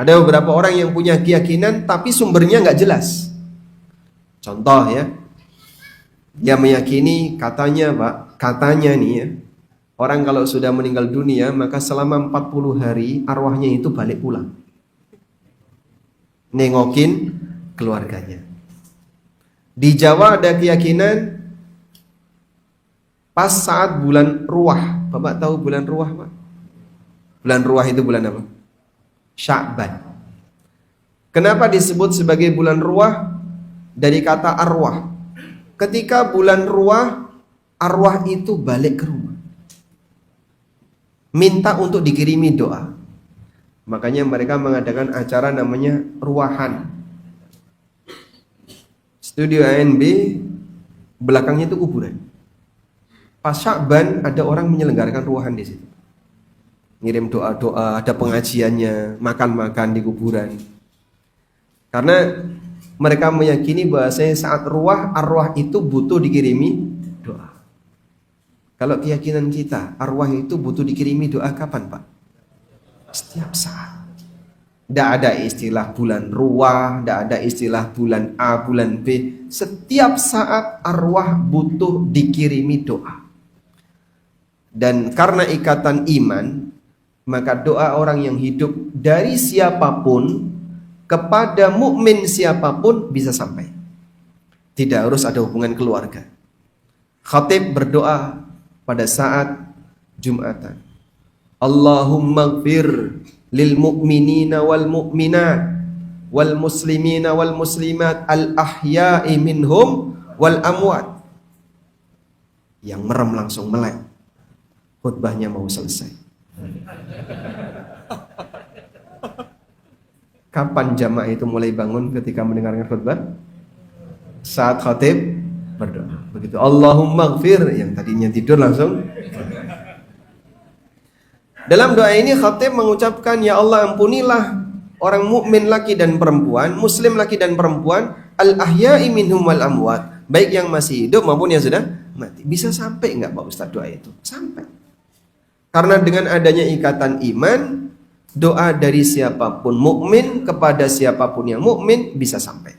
Ada beberapa orang yang punya keyakinan tapi sumbernya nggak jelas. Contoh ya, dia meyakini katanya nih ya, orang kalau sudah meninggal dunia maka selama 40 hari arwahnya itu balik pulang, nengokin keluarganya. Di Jawa ada keyakinan pas saat bulan Ruah. Bapak tahu bulan Ruah, Pak? Bulan Ruah itu bulan apa? Sya'ban. Kenapa disebut sebagai bulan Ruah? Dari kata arwah. Ketika bulan Ruah, arwah itu balik ke rumah, minta untuk dikirimi doa. Makanya mereka mengadakan acara namanya ruahan. Studio ANB belakangnya itu kuburan. Pas Sya'ban ada orang menyelenggarakan ruahan di situ. Ngirim doa-doa, ada pengajiannya, makan-makan di kuburan. Karena mereka meyakini bahwasanya saat ruah, arwah itu butuh dikirimi doa. Kalau keyakinan kita, arwah itu butuh dikirimi doa kapan, Pak? Setiap saat. Tidak ada istilah bulan ruah, tidak ada istilah bulan A, bulan B. Setiap saat arwah butuh dikirimi doa. Dan karena ikatan iman, maka doa orang yang hidup dari siapapun kepada mukmin siapapun bisa sampai. Tidak harus ada hubungan keluarga. Khatib berdoa pada saat Jumatan. Allahumma gfir lil mu'minina wal mu'minat wal muslimina wal muslimat al ahya'i minhum wal amwat. Yang merem langsung melek. Khutbahnya mau selesai. Kapan jamaah itu mulai bangun ketika mendengarkan khutbah? Saat khatib berdoa. Begitu Allahumma gfir, yang tadinya tidur langsung. Dalam doa ini khatib mengucapkan, ya Allah ampunilah orang mukmin laki dan perempuan, muslim laki dan perempuan, al ahya'i minhum wal amwat, baik yang masih hidup maupun yang sudah mati. Bisa sampai enggak Pak Ustaz doa itu? Sampai. Karena dengan adanya ikatan iman, doa dari siapapun mukmin kepada siapapun yang mukmin bisa sampai.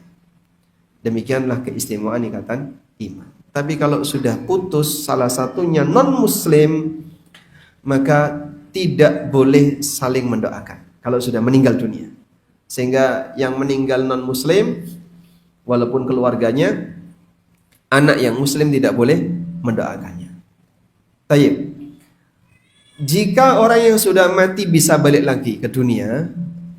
Demikianlah keistimewaan ikatan iman. Tapi kalau sudah putus salah satunya non muslim, maka tidak boleh saling mendoakan kalau sudah meninggal dunia. Sehingga yang meninggal non muslim, walaupun keluarganya, anak yang muslim tidak boleh mendoakannya. Tayyib. Jika orang yang sudah mati bisa balik lagi ke dunia,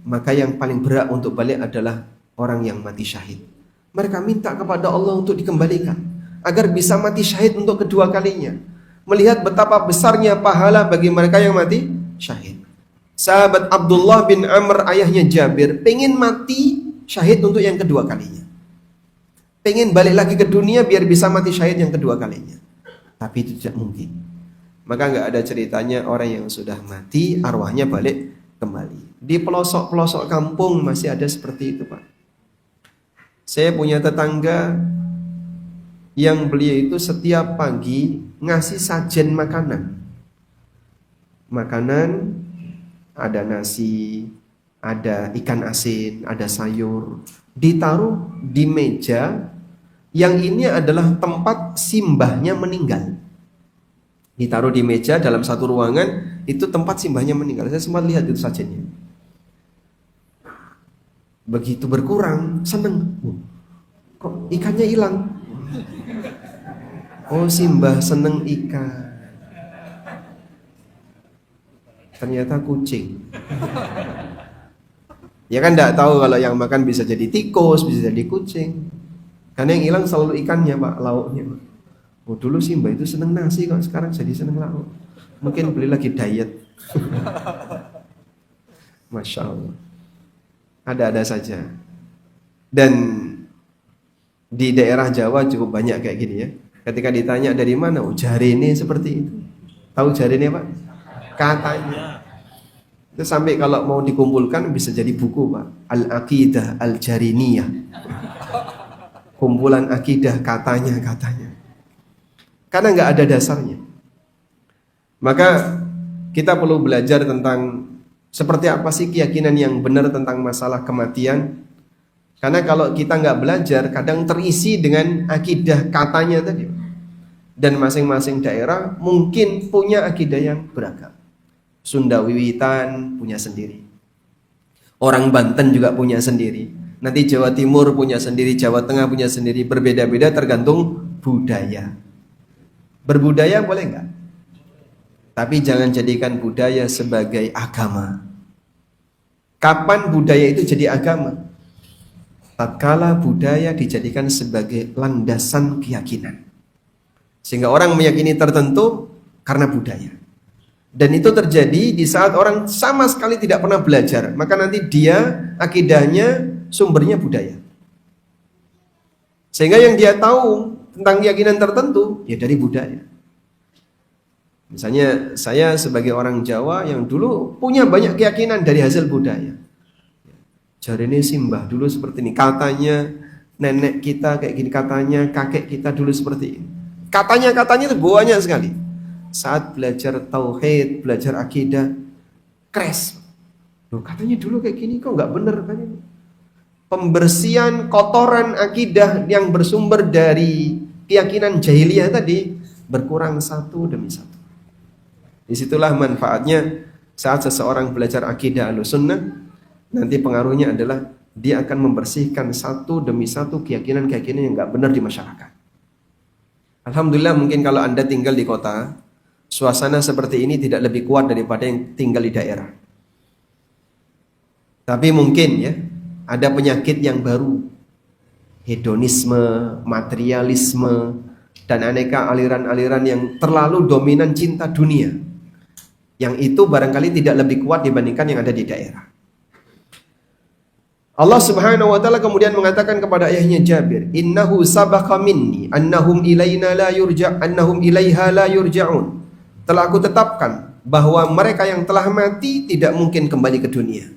maka yang paling berat untuk balik adalah orang yang mati syahid. Mereka minta kepada Allah untuk dikembalikan agar bisa mati syahid untuk kedua kalinya. Melihat betapa besarnya pahala bagi mereka yang mati syahid. Sahabat Abdullah bin Amr, ayahnya Jabir, pengen mati syahid untuk yang kedua kalinya. Pengen balik lagi ke dunia biar bisa mati syahid yang kedua kalinya. Tapi itu tidak mungkin. Maka nggak ada ceritanya orang yang sudah mati arwahnya balik kembali. Di pelosok-pelosok kampung masih ada seperti itu, Pak. Saya punya tetangga yang beliau itu setiap pagi ngasih sajen makanan. Makanan ada nasi, ada ikan asin, ada sayur, ditaruh di meja yang ini adalah tempat simbahnya meninggal. Ditaruh di meja dalam satu ruangan, itu tempat simbahnya meninggal. Saya sempat lihat itu sajennya. Begitu berkurang, seneng. Kok ikannya hilang? Oh, simbah seneng ikan. Ternyata kucing. Ya kan enggak tahu kalau yang makan bisa jadi tikus, bisa jadi kucing. Karena yang hilang selalu ikannya, Pak, lauknya. Oh, dulu simbah itu seneng nasi, kok sekarang jadi seneng lauk. Mungkin beli lagi diet. Masya Allah. Ada-ada saja. Dan di daerah Jawa cukup banyak kayak gini ya. Ketika ditanya dari mana, oh jarene seperti itu. Tahu jarene Pak? Katanya. Itu sampai kalau mau dikumpulkan bisa jadi buku Pak. Al-Aqidah Al-Jariniyah. Kumpulan akidah katanya. karena nggak ada dasarnya. Maka kita perlu belajar tentang seperti apa sih keyakinan yang benar tentang masalah kematian. Karena kalau kita nggak belajar, kadang terisi dengan akidah katanya tadi. Dan masing-masing daerah mungkin punya akidah yang beragam. Sunda Wiwitan punya sendiri. Orang Banten juga punya sendiri. Nanti Jawa Timur punya sendiri, Jawa Tengah punya sendiri. Berbeda-beda tergantung budaya. Berbudaya boleh nggak? Tapi jangan jadikan budaya sebagai agama. Kapan budaya itu jadi agama? Tatkala budaya dijadikan sebagai landasan keyakinan. Sehingga orang meyakini tertentu karena budaya. Dan itu terjadi di saat orang sama sekali tidak pernah belajar. Maka nanti dia akidahnya sumbernya budaya. Sehingga yang dia tahu tentang keyakinan tertentu ya dari budaya. Misalnya saya sebagai orang Jawa yang dulu punya banyak keyakinan dari hasil budaya. Jadi ini simbah dulu seperti ini. Katanya nenek kita kayak gini. Katanya kakek kita dulu seperti ini. Katanya itu banyak sekali. Saat belajar tauhid, belajar akidah, crash. Loh, katanya dulu kayak gini kok nggak bener kan ini. Pembersihan kotoran akidah yang bersumber dari keyakinan jahiliyah tadi berkurang satu demi satu. Disitulah manfaatnya saat seseorang belajar akidah Ahlussunnah, nanti pengaruhnya adalah dia akan membersihkan satu demi satu keyakinan-keyakinan yang nggak benar di masyarakat. Alhamdulillah mungkin kalau Anda tinggal di kota, suasana seperti ini tidak lebih kuat daripada yang tinggal di daerah. Tapi mungkin ya, ada penyakit yang baru. Hedonisme, materialisme, dan aneka aliran-aliran yang terlalu dominan cinta dunia. Yang itu barangkali tidak lebih kuat dibandingkan yang ada di daerah. Allah Subhanahu wa taala kemudian mengatakan kepada ayahnya Jabir, "Innahu sabaqa minni annahum ilaina la yurja' annahum ilaiha la yurja'un." Telah aku tetapkan bahwa mereka yang telah mati tidak mungkin kembali ke dunia.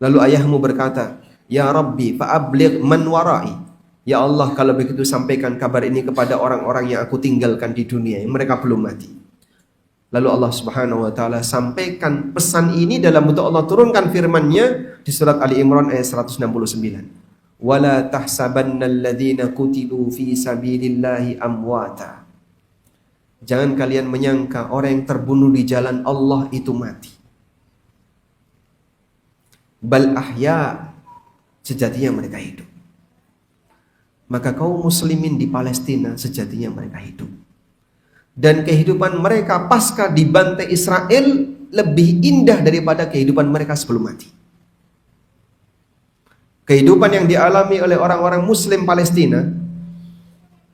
Lalu ayahmu berkata, "Ya Rabbi, fa'abligh man warai." Ya Allah, kalau begitu sampaikan kabar ini kepada orang-orang yang aku tinggalkan di dunia, yang mereka belum mati. Lalu Allah Subhanahu wa taala sampaikan pesan ini dalam bentuk Allah turunkan firman-Nya di surat Ali Imran ayat 169. Wala tahsabannal ladzina qutilu fi sabilillahi amwata. Jangan kalian menyangka orang yang terbunuh di jalan Allah itu mati. Bal ahya, sejatinya mereka hidup. Maka kaum muslimin di Palestina sejatinya mereka hidup. Dan kehidupan mereka pasca dibantai Israel lebih indah daripada kehidupan mereka sebelum mati. Kehidupan yang dialami oleh orang-orang muslim Palestina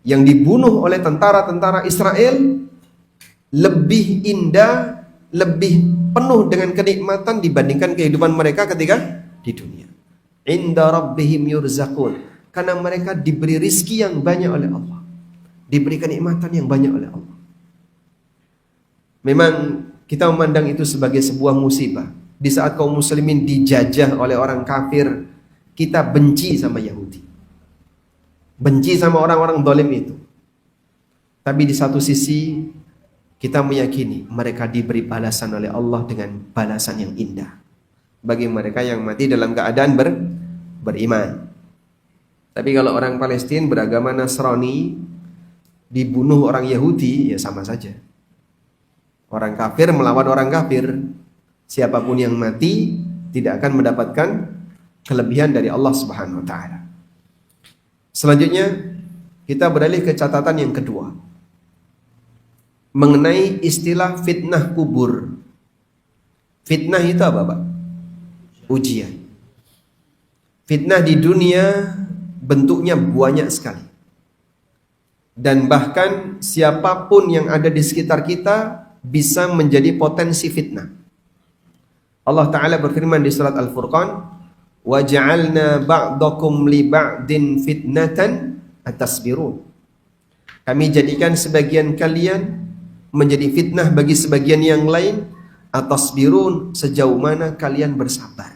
yang dibunuh oleh tentara-tentara Israel lebih indah, lebih penuh dengan kenikmatan dibandingkan kehidupan mereka ketika di dunia. Inda rabbihim yurzaqun, karena mereka diberi rizki yang banyak oleh Allah, diberi kenikmatan yang banyak oleh Allah. Memang kita memandang itu sebagai sebuah musibah. Di saat kaum muslimin dijajah oleh orang kafir, kita benci sama Yahudi, benci sama orang-orang zalim itu. Tapi di satu sisi kita meyakini mereka diberi balasan oleh Allah dengan balasan yang indah bagi mereka yang mati dalam keadaan beriman. Tapi kalau orang Palestina beragama Nasrani dibunuh orang Yahudi, ya sama saja. Orang kafir melawan orang kafir, siapapun yang mati tidak akan mendapatkan kelebihan dari Allah Subhanahu wa taala. Selanjutnya kita beralih ke catatan yang kedua, mengenai istilah fitnah kubur. Fitnah itu apa, Pak? Ujian. Fitnah di dunia bentuknya banyak sekali. Dan bahkan siapapun yang ada di sekitar kita bisa menjadi potensi fitnah. Allah Ta'ala berfirman di surat Al-Furqan, وَجَعَلْنَا بَعْضَكُمْ لِبَعْدٍ فِتْنَةً أَتَصْبِرُونَ. Kami jadikan sebagian kalian menjadi fitnah bagi sebagian yang lain, atasbirun, sejauh mana kalian bersabar.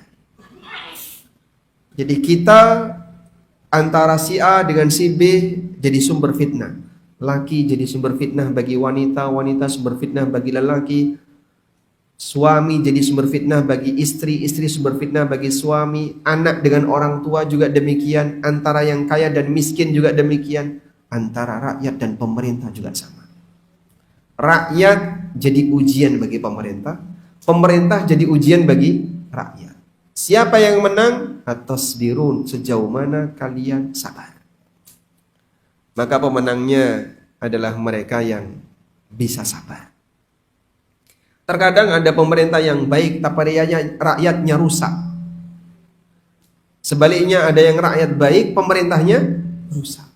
Jadi kita antara si A dengan si B jadi sumber fitnah. laki jadi sumber fitnah bagi wanita, wanita sumber fitnah bagi lelaki, suami jadi sumber fitnah bagi istri, istri sumber fitnah bagi suami, anak dengan orang tua juga demikian, antara yang kaya dan miskin juga demikian, antara rakyat dan pemerintah juga sama. Rakyat jadi ujian bagi pemerintah, pemerintah jadi ujian bagi rakyat. Siapa yang menang? Atasbirun, sejauh mana kalian sabar. Maka pemenangnya adalah mereka yang bisa sabar. Terkadang ada pemerintah yang baik tapi rakyatnya rusak. Sebaliknya ada yang rakyat baik, pemerintahnya rusak.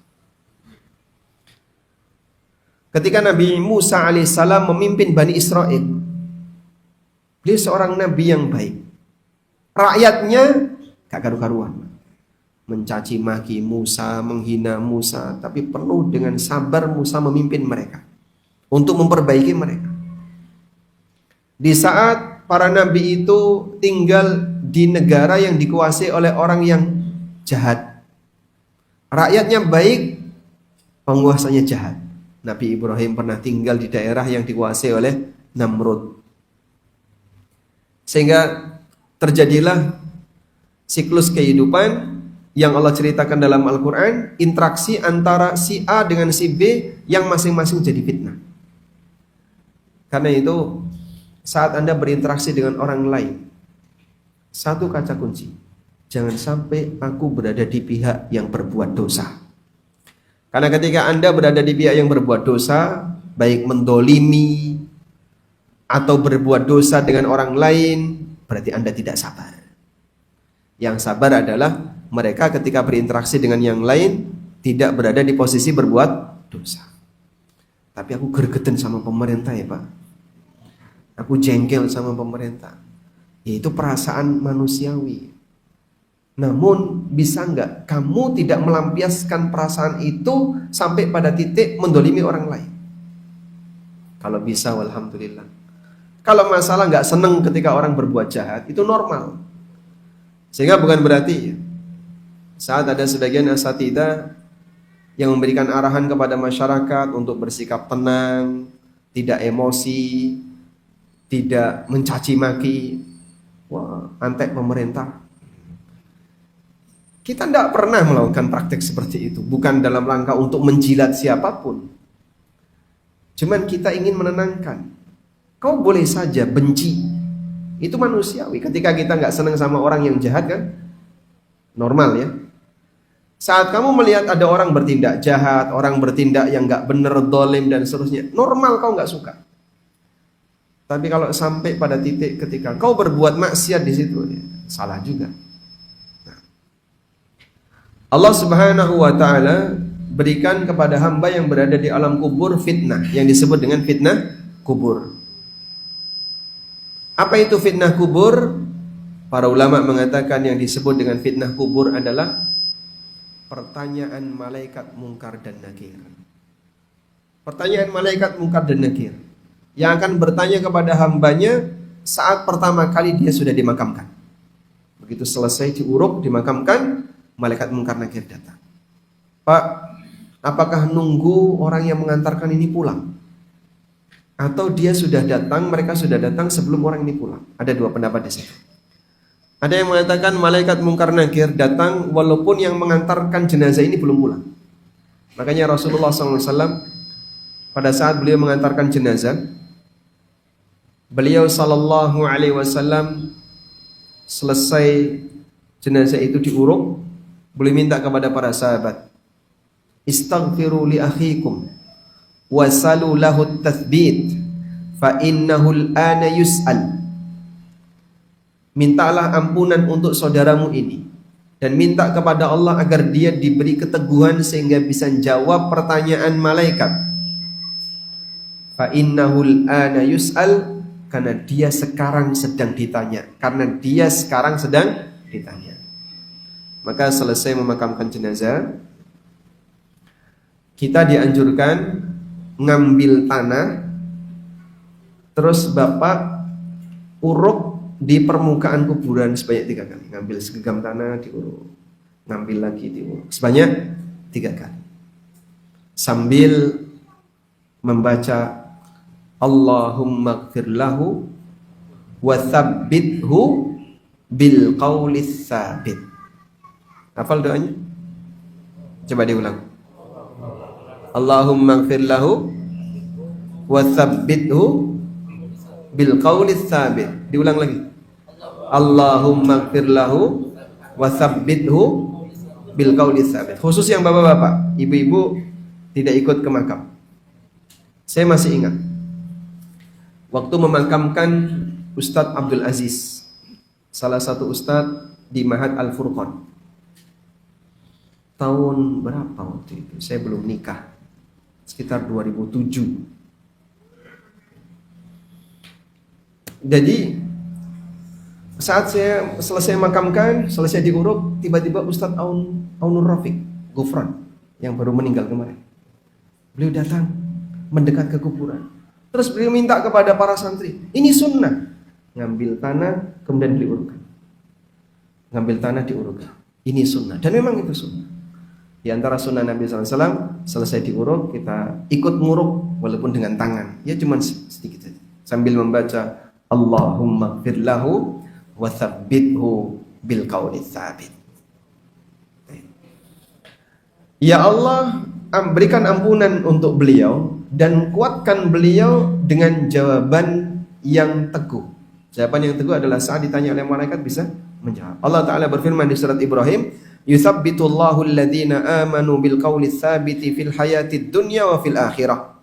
Ketika Nabi Musa alaihissalam memimpin Bani Israel, beliau seorang nabi yang baik. Rakyatnya gak karu-karuan, mencaci maki Musa, menghina Musa, tapi penuh dengan sabar Musa memimpin mereka untuk memperbaiki mereka. Di saat para nabi itu tinggal di negara yang dikuasai oleh orang yang jahat, rakyatnya baik, penguasanya jahat. Nabi Ibrahim pernah tinggal di daerah yang dikuasai oleh Namrud, sehingga terjadilah siklus kehidupan yang Allah ceritakan dalam Al-Quran, interaksi antara si A dengan si B yang masing-masing jadi fitnah. Karena itu saat Anda berinteraksi dengan orang lain, satu kaca kunci, jangan sampai aku berada di pihak yang berbuat dosa. Karena ketika Anda berada di pihak yang berbuat dosa, baik mendolimi atau berbuat dosa dengan orang lain, berarti Anda tidak sabar. Yang sabar adalah mereka ketika berinteraksi dengan yang lain tidak berada di posisi berbuat dosa. Tapi aku gergeten sama pemerintah ya Pak, aku jengkel sama pemerintah. Itu perasaan manusiawi. Namun bisa enggak kamu tidak melampiaskan perasaan itu sampai pada titik mendolimi orang lain? Kalau bisa, alhamdulillah. Kalau masalah enggak seneng ketika orang berbuat jahat, itu normal. Sehingga bukan berarti saat ada sebagian asatidzah yang memberikan arahan kepada masyarakat untuk bersikap tenang, tidak emosi, tidak mencaci maki, wah, antek pemerintah. Kita tidak pernah melakukan praktek seperti itu, bukan dalam rangka untuk menjilat siapapun. Cuman kita ingin menenangkan. Kau boleh saja benci, itu manusiawi. Ketika kita nggak senang sama orang yang jahat kan, normal ya. Saat kamu melihat ada orang bertindak jahat, orang bertindak yang nggak benar, dolim dan seterusnya, normal kau nggak suka. Tapi kalau sampai pada titik ketika kau berbuat maksiat di situ, ya, salah juga. Nah, Allah Subhanahu wa taala berikan kepada hamba yang berada di alam kubur fitnah yang disebut dengan fitnah kubur. Apa itu fitnah kubur? Para ulama mengatakan yang disebut dengan fitnah kubur adalah pertanyaan malaikat mungkar dan nakir. Pertanyaan malaikat mungkar dan nakir yang akan bertanya kepada hambanya saat pertama kali dia sudah dimakamkan. Begitu selesai diuruk, dimakamkan, malaikat mungkar nakir datang. Pak, apakah nunggu orang yang mengantarkan ini pulang? Atau dia sudah datang, mereka sudah datang sebelum orang ini pulang? Ada dua pendapat di situ. Ada yang mengatakan malaikat mungkar nakir datang walaupun yang mengantarkan jenazah ini belum pulang. Makanya Rasulullah SAW pada saat beliau mengantarkan jenazah, beliau sallallahu alaihi wasallam selesai jenazah itu diuruk, beliau minta kepada para sahabat, istaghfiru li akhikum wasalu lahu tathbit fa innahu al-ana yus'al. Mintalah ampunan untuk saudaramu ini dan minta kepada Allah agar dia diberi keteguhan sehingga bisa jawab pertanyaan malaikat. Fa innahu al-ana yus'al, karena dia sekarang sedang ditanya. Karena dia sekarang sedang ditanya. Maka selesai memakamkan jenazah, kita dianjurkan ngambil tanah, terus Bapak uruk di permukaan kuburan sebanyak 3 kali. Ngambil segenggam tanah diuruk, ngambil lagi diuruk sebanyak 3 kali. Sambil membaca Allahumma gfir lahu wa tsabbithu bil qaulis tsabit. Hafal doanya? Coba diulang. Allahumma gfir lahu wa tsabbithu bil qaulis tsabit. Diulang lagi. Allahumma gfir lahu wa tsabbithu bil qaulis tsabit. Khusus yang bapak-bapak, ibu-ibu tidak ikut ke makam. Saya masih ingat waktu memakamkan Ustadz Abdul Aziz, salah satu ustadz di Ma'had Al-Furqan. Tahun berapa waktu itu? Saya belum nikah. Sekitar 2007. Jadi saat saya selesai makamkan, selesai diuruk, tiba-tiba Ustadz Aunur Rafiq Gufran yang baru meninggal kemarin. Beliau datang mendekat ke kuburan. Terus beliau minta kepada para santri, ini sunnah. Ngambil tanah kemudian diurukkan. Ngambil tanah diurukkan. Ini sunnah. Dan memang itu sunnah. Di antara sunnah Nabi SAW, selesai diuruk kita ikut nguruk walaupun dengan tangan. Ya cuma sedikit saja. Sambil membaca Allahumma gfir lahu wa tsabbithu bil qaulis tsabit. Ya Allah, berikan ampunan untuk beliau dan kuatkan beliau dengan jawaban yang teguh. Jawaban yang teguh adalah saat ditanya oleh malaikat bisa menjawab. Allah Ta'ala berfirman di surat Ibrahim, yuthabbitullahu alladhina amanu bil qawli tsabiti fil hayatid dunya wa fil akhirah.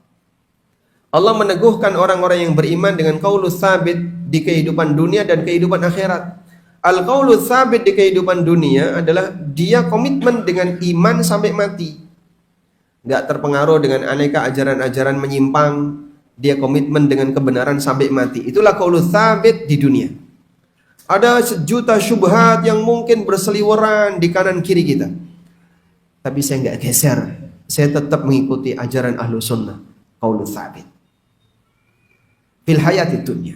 Allah meneguhkan orang-orang yang beriman dengan qaulus tsabit di kehidupan dunia dan kehidupan akhirat. Al qaulus tsabit di kehidupan dunia adalah dia komitmen dengan iman sampai mati. Enggak terpengaruh dengan aneka ajaran-ajaran menyimpang. Dia komitmen dengan kebenaran sampai mati. Itulah qaulus tsabit di dunia. Ada sejuta syubhat yang mungkin berseliweran di kanan kiri kita. Tapi saya enggak geser. Saya tetap mengikuti ajaran ahlu sunnah. Qaulus tsabit. Fil hayatid dunya.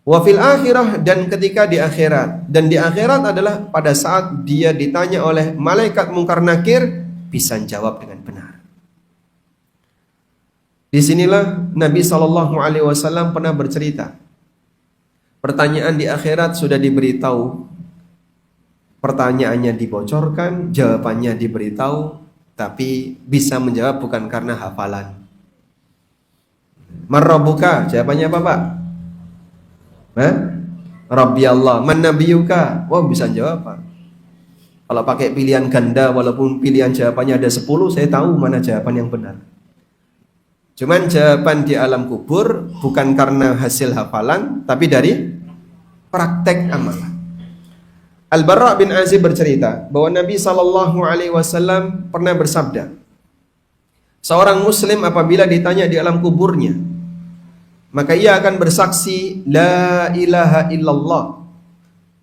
Wa fil akhirah, dan ketika di akhirat. Dan di akhirat adalah pada saat dia ditanya oleh malaikat mungkar nakir, bisa jawab dengan benar. Disinilah Nabi SAW pernah bercerita. Pertanyaan di akhirat sudah diberitahu. Pertanyaannya dibocorkan, jawabannya diberitahu, tapi bisa menjawab bukan karena hafalan. Man rabbuka? Jawabannya apa, Pak? Rabbi Allah. Man nabiyuka? Wah, bisa jawab, Pak. Kalau pakai pilihan ganda, walaupun pilihan jawabannya ada 10, saya tahu mana jawaban yang benar. Cuman jawaban di alam kubur bukan karena hasil hafalan, tapi dari praktek amalan. Al-Barra bin Azib bercerita bahwa Nabi SAW pernah bersabda, seorang muslim apabila ditanya di alam kuburnya, maka ia akan bersaksi la ilaha illallah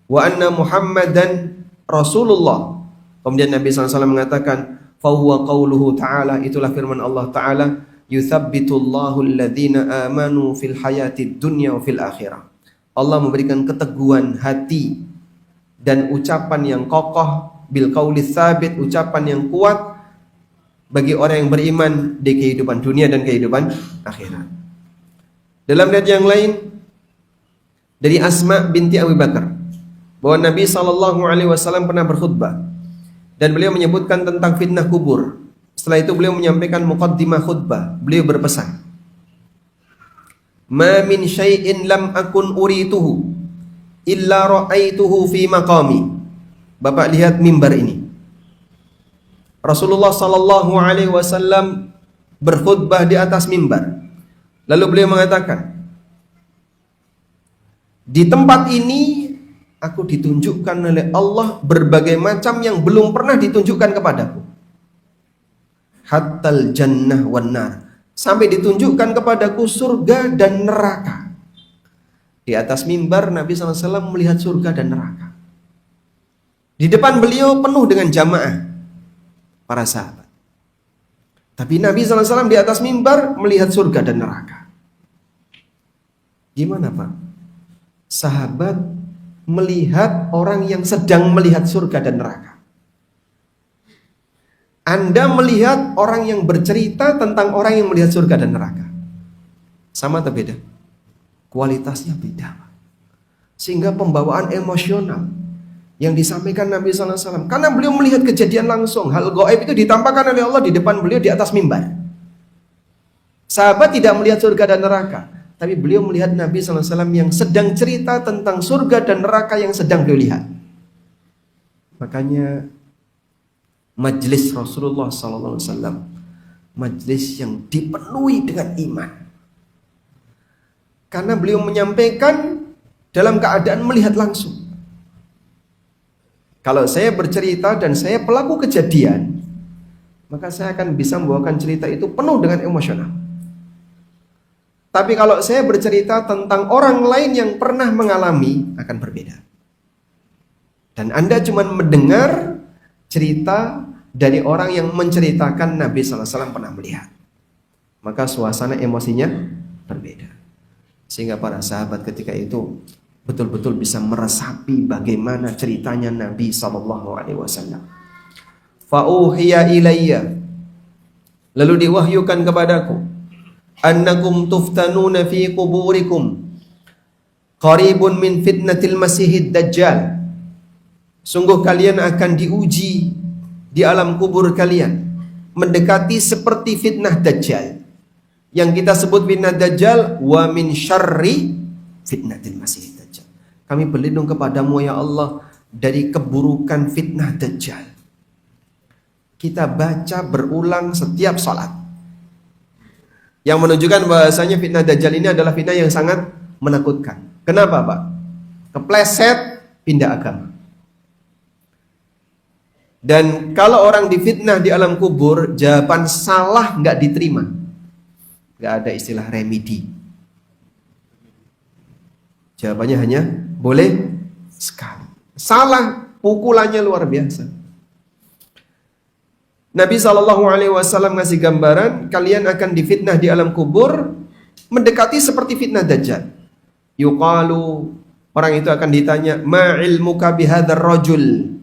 wa anna Muhammadan Rasulullah. Kemudian Nabi SAW mengatakan, fahuwa qauluhu ta'ala, itulah firman Allah Ta'ala, yuthabbitullahu alladhina amanu fil hayatid dunya wa fil akhirah. Allah memberikan keteguhan hati dan ucapan yang kokoh, bil qaulis tsabit, ucapan yang kuat bagi orang yang beriman di kehidupan dunia dan kehidupan akhirat. Dalam riwayat yang lain dari Asma binti Abu Bakar bahwa Nabi SAW pernah berkhutbah dan beliau menyebutkan tentang fitnah kubur. Setelah itu beliau menyampaikan muqaddimah khutbah. Beliau berpesan, ma min syai'in lam akun urituhu illa ra'aituhu fi maqami. Bapak lihat mimbar ini. Rasulullah SAW berkhutbah di atas mimbar. Lalu beliau mengatakan, di tempat ini aku ditunjukkan oleh Allah berbagai macam yang belum pernah ditunjukkan kepadaku. Hattal jannah wan nar, sampai ditunjukkan kepadaku surga dan neraka. Di atas mimbar Nabi SAW melihat surga dan neraka. Di depan beliau penuh dengan jamaah para sahabat. Tapi Nabi SAW di atas mimbar melihat surga dan neraka. Gimana, Pak? Sahabat melihat orang yang sedang melihat surga dan neraka. Anda melihat orang yang bercerita tentang orang yang melihat surga dan neraka. Sama atau beda? Kualitasnya beda. Sehingga pembawaan emosional yang disampaikan Nabi SAW, karena beliau melihat kejadian langsung, hal gaib itu ditampakkan oleh Allah di depan beliau di atas mimbar. Sahabat tidak melihat surga dan neraka, tapi beliau melihat Nabi SAW yang sedang cerita tentang surga dan neraka yang sedang beliau lihat. Makanya majlis Rasulullah SAW, majlis yang dipenuhi dengan iman, karena beliau menyampaikan dalam keadaan melihat langsung. Kalau saya bercerita dan saya pelaku kejadian, maka saya akan bisa membawakan cerita itu penuh dengan emosional. Tapi kalau saya bercerita tentang orang lain yang pernah mengalami, akan berbeda. Dan Anda cuma mendengar cerita dari orang yang menceritakan Nabi SAW pernah melihat, maka suasana emosinya berbeda. Sehingga para sahabat ketika itu betul-betul bisa meresapi bagaimana ceritanya Nabi SAW. Fa'uhiya ilayya, lalu diwahyukan kepadaku, annakum tuftanuna fi kuburikum qaribun min fitnatil masihid dajjal. Sungguh kalian akan diuji di alam kubur kalian, mendekati seperti fitnah dajjal. Yang kita sebut fitnah dajjal, wa min syarri fitnatil masihid. Kami berlindung kepadamu ya Allah dari keburukan fitnah dajjal. Kita baca berulang setiap salat, yang menunjukkan bahasanya fitnah dajjal ini adalah fitnah yang sangat menakutkan. Kenapa Pak? Kepleset, pindah agama. Dan kalau orang difitnah di alam kubur, jawaban salah nggak diterima. Nggak ada istilah remedi. Jawabannya hanya boleh sekali. Salah, pukulannya luar biasa. Nabi SAW ngasih gambaran, kalian akan difitnah di alam kubur, mendekati seperti fitnah dajjal. Yuqalu, orang itu akan ditanya, ma ilmuka bihadzal rajul?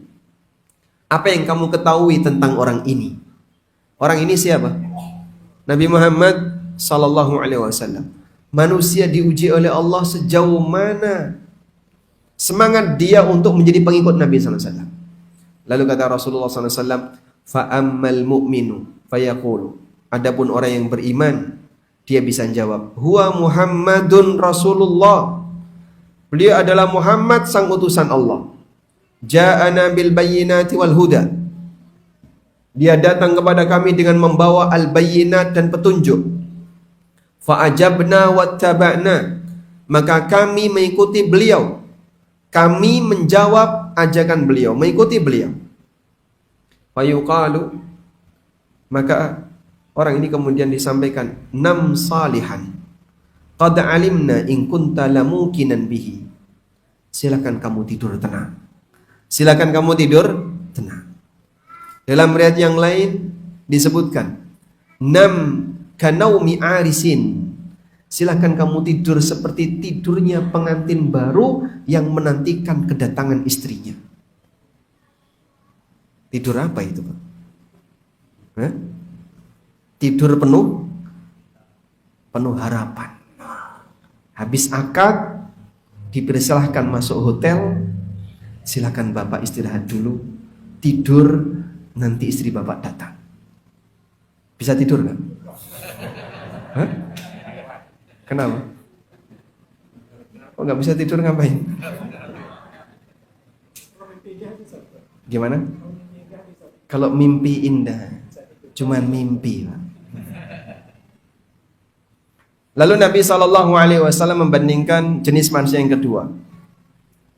Apa yang kamu ketahui tentang orang ini? Orang ini siapa? Nabi Muhammad SAW. Manusia diuji oleh Allah sejauh mana semangat dia untuk menjadi pengikut Nabi SAW. Lalu kata Rasulullah SAW, fa'ammal mu'minu fayaqulu. Adapun orang yang beriman, dia bisa jawab, huwa Muhammadun Rasulullah. Beliau adalah Muhammad, sang utusan Allah. Ja'ana bil bayyinati wal huda. Dia datang kepada kami dengan membawa al-bayyinat dan petunjuk. Fa'ajabna wattaba'na, maka kami mengikuti beliau. Kami menjawab ajakan beliau, mengikuti beliau. Fayuqalu, maka orang ini kemudian disampaikan, nam salihan qad alimna in kunta lamukinan bihi. Silakan kamu tidur tenang. Silakan kamu tidur tenang. Dalam riwayat yang lain disebutkan, nam kanaumi arisin. Silakan kamu tidur seperti tidurnya pengantin baru yang menantikan kedatangan istrinya. Tidur apa itu Pak? Tidur penuh harapan. Habis akad dipersilahkan masuk hotel. Silakan Bapak istirahat dulu, tidur, nanti istri Bapak datang. Bisa tidur nggak? Hah? Kenapa? Kok nggak bisa tidur, ngapain? Gimana? Kalau mimpi indah, cuman mimpi. Lalu Nabi SAW membandingkan jenis manusia yang kedua.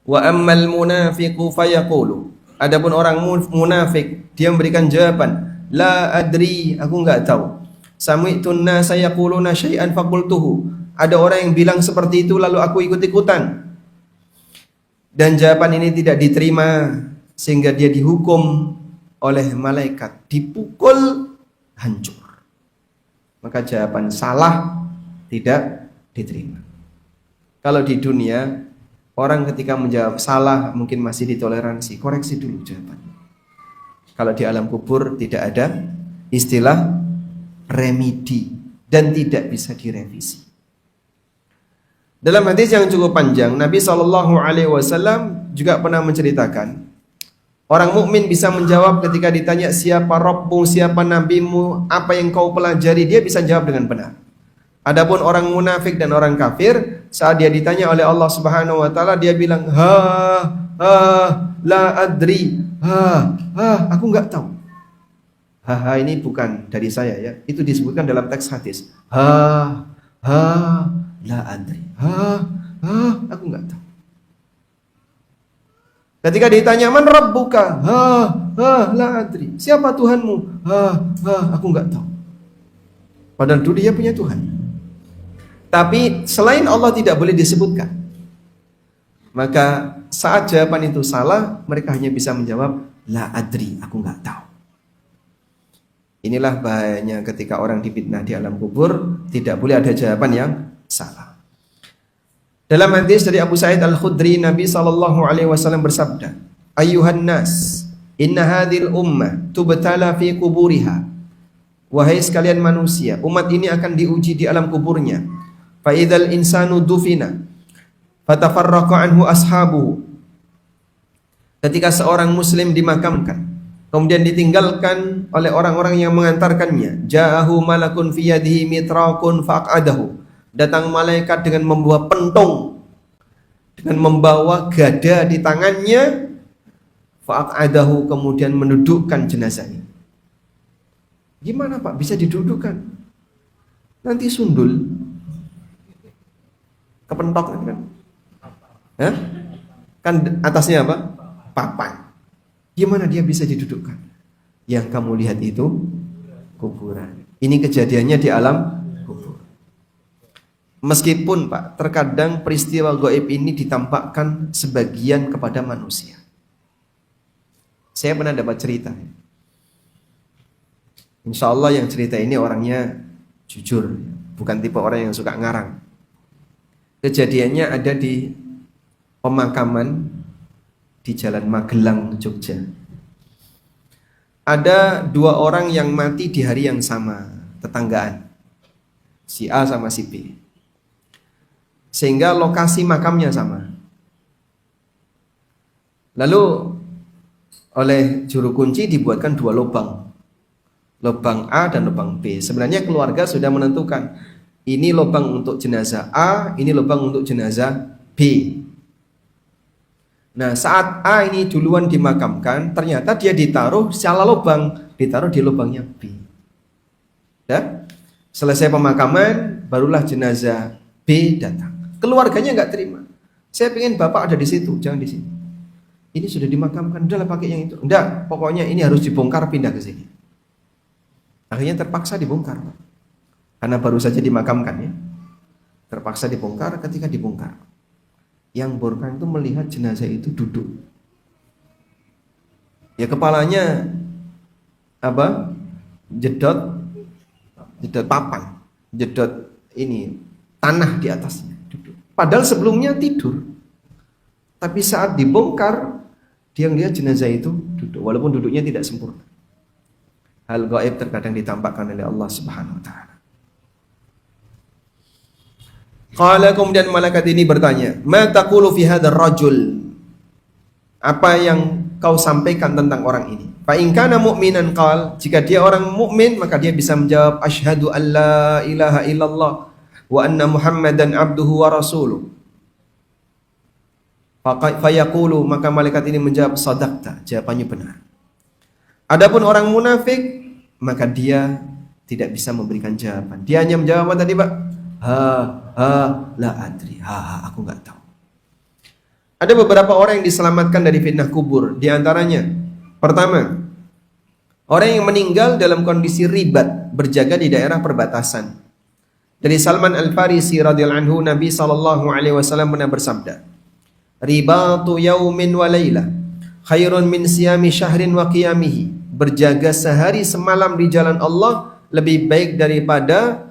Wa ammal munafiqu fayaqulu. Adapun orang munafik, dia memberikan jawaban, la adri, aku nggak tahu. Sami'tun nasa yaquluna syai'an faqultuhu. Ada orang yang bilang seperti itu lalu aku ikut-ikutan. Dan jawaban ini tidak diterima sehingga dia dihukum oleh malaikat, dipukul hancur. Maka jawaban salah tidak diterima. Kalau di dunia orang ketika menjawab salah mungkin masih ditoleransi, koreksi dulu jawabannya. Kalau di alam kubur tidak ada istilah remedi dan tidak bisa direvisi. Dalam hadis yang cukup panjang, Nabi SAW juga pernah menceritakan, orang mukmin bisa menjawab ketika ditanya siapa Rabbmu, siapa nabimu, apa yang kau pelajari, dia bisa jawab dengan benar. Adapun orang munafik dan orang kafir, saat dia ditanya oleh Allah Subhanahu wa taala, dia bilang la adri, aku enggak tahu. Ini bukan dari saya ya, itu disebutkan dalam teks hadis. La adri, aku enggak tahu. Ketika ditanya man rabbuka, la adri, siapa Tuhanmu? Aku enggak tahu. Padahal dulu dia punya Tuhan. Tapi selain Allah tidak boleh disebutkan. Maka saat jawaban itu salah, mereka hanya bisa menjawab la adri, aku enggak tahu. Inilah bahayanya ketika orang difitnah di alam kubur, tidak boleh ada jawaban yang salah. Dalam hadis dari Abu Sa'id Al-Khudri, Nabi SAW bersabda, Ayyuhan nas, inna hadhil ummah tubtala fi kuburiha. Wahai sekalian manusia, umat ini akan diuji di alam kuburnya. Fa idzal insanu dufina fatafarraqa anhu ashabuhu. Ketika seorang muslim dimakamkan, kemudian ditinggalkan oleh orang-orang yang mengantarkannya, ja'ahu malakun fi yadihi mitraqun faq'adahu. Datang malaikat dengan membawa pentung, dengan membawa gada di tangannya, faq'adahu, kemudian mendudukkan jenazahnya. Gimana Pak bisa didudukkan? Nanti sundul, kepentok kan? Kan atasnya apa? Papan. Gimana dia bisa didudukkan? Yang kamu lihat itu kuburan. Ini kejadiannya di alam kubur. Meskipun Pak, terkadang peristiwa gaib ini ditampakkan sebagian kepada manusia. Saya pernah dapat cerita. Insya Allah yang cerita ini orangnya jujur, bukan tipe orang yang suka ngarang. Kejadiannya ada di pemakaman di Jalan Magelang, Jogja. Ada dua orang yang mati di hari yang sama, tetanggaan, si A sama si B, sehingga lokasi makamnya sama. Lalu oleh juru kunci dibuatkan dua lubang, lubang A dan lubang B. Sebenarnya keluarga sudah menentukan, ini lubang untuk jenazah A, ini lubang untuk jenazah B. Nah, saat A ini duluan dimakamkan, ternyata dia ditaruh salah lubang, ditaruh di lubangnya B. Ya? Selesai pemakaman, barulah jenazah B datang. Keluarganya nggak terima. Saya pengen bapak ada di situ, jangan di sini. Ini sudah dimakamkan, udahlah pakai yang itu. Enggak, pokoknya ini harus dibongkar, pindah ke sini. Akhirnya terpaksa dibongkar, karena baru saja dimakamkan ya. Terpaksa dibongkar. Ketika dibongkar, yang bongkar itu melihat jenazah itu duduk. Ya kepalanya apa? Jedot papan, jedot ini tanah di atasnya, duduk. Padahal sebelumnya tidur. Tapi saat dibongkar, dia melihat jenazah itu duduk, walaupun duduknya tidak sempurna. Hal gaib terkadang ditampakkan oleh Allah Subhanahu wa taala. Qala, kemudian malaikat ini bertanya, "Ma taqulu fi hadzal rajul?" Apa yang kau sampaikan tentang orang ini? Fa in kana mu'minan qal, jika dia orang mukmin maka dia bisa menjawab asyhadu an la ilaha illallah wa anna Muhammadan abduhu wa rasuluh. Fa yaqulu, maka malaikat ini menjawab sadaqta, jawabannya benar. Adapun orang munafik, maka dia tidak bisa memberikan jawaban. Dia hanya menjawab apa tadi, Pak? La adri. Aku enggak tahu. Ada beberapa orang yang diselamatkan dari fitnah kubur. Di antaranya, pertama, orang yang meninggal dalam kondisi ribat, berjaga di daerah perbatasan. Dari Salman Al-Farisi radhiyallahu anhu, Nabi SAW pernah bersabda, "Ribatu yaumin wa laylah khairun min siyami syahrin wa qiyamihi." Berjaga sehari semalam di jalan Allah lebih baik daripada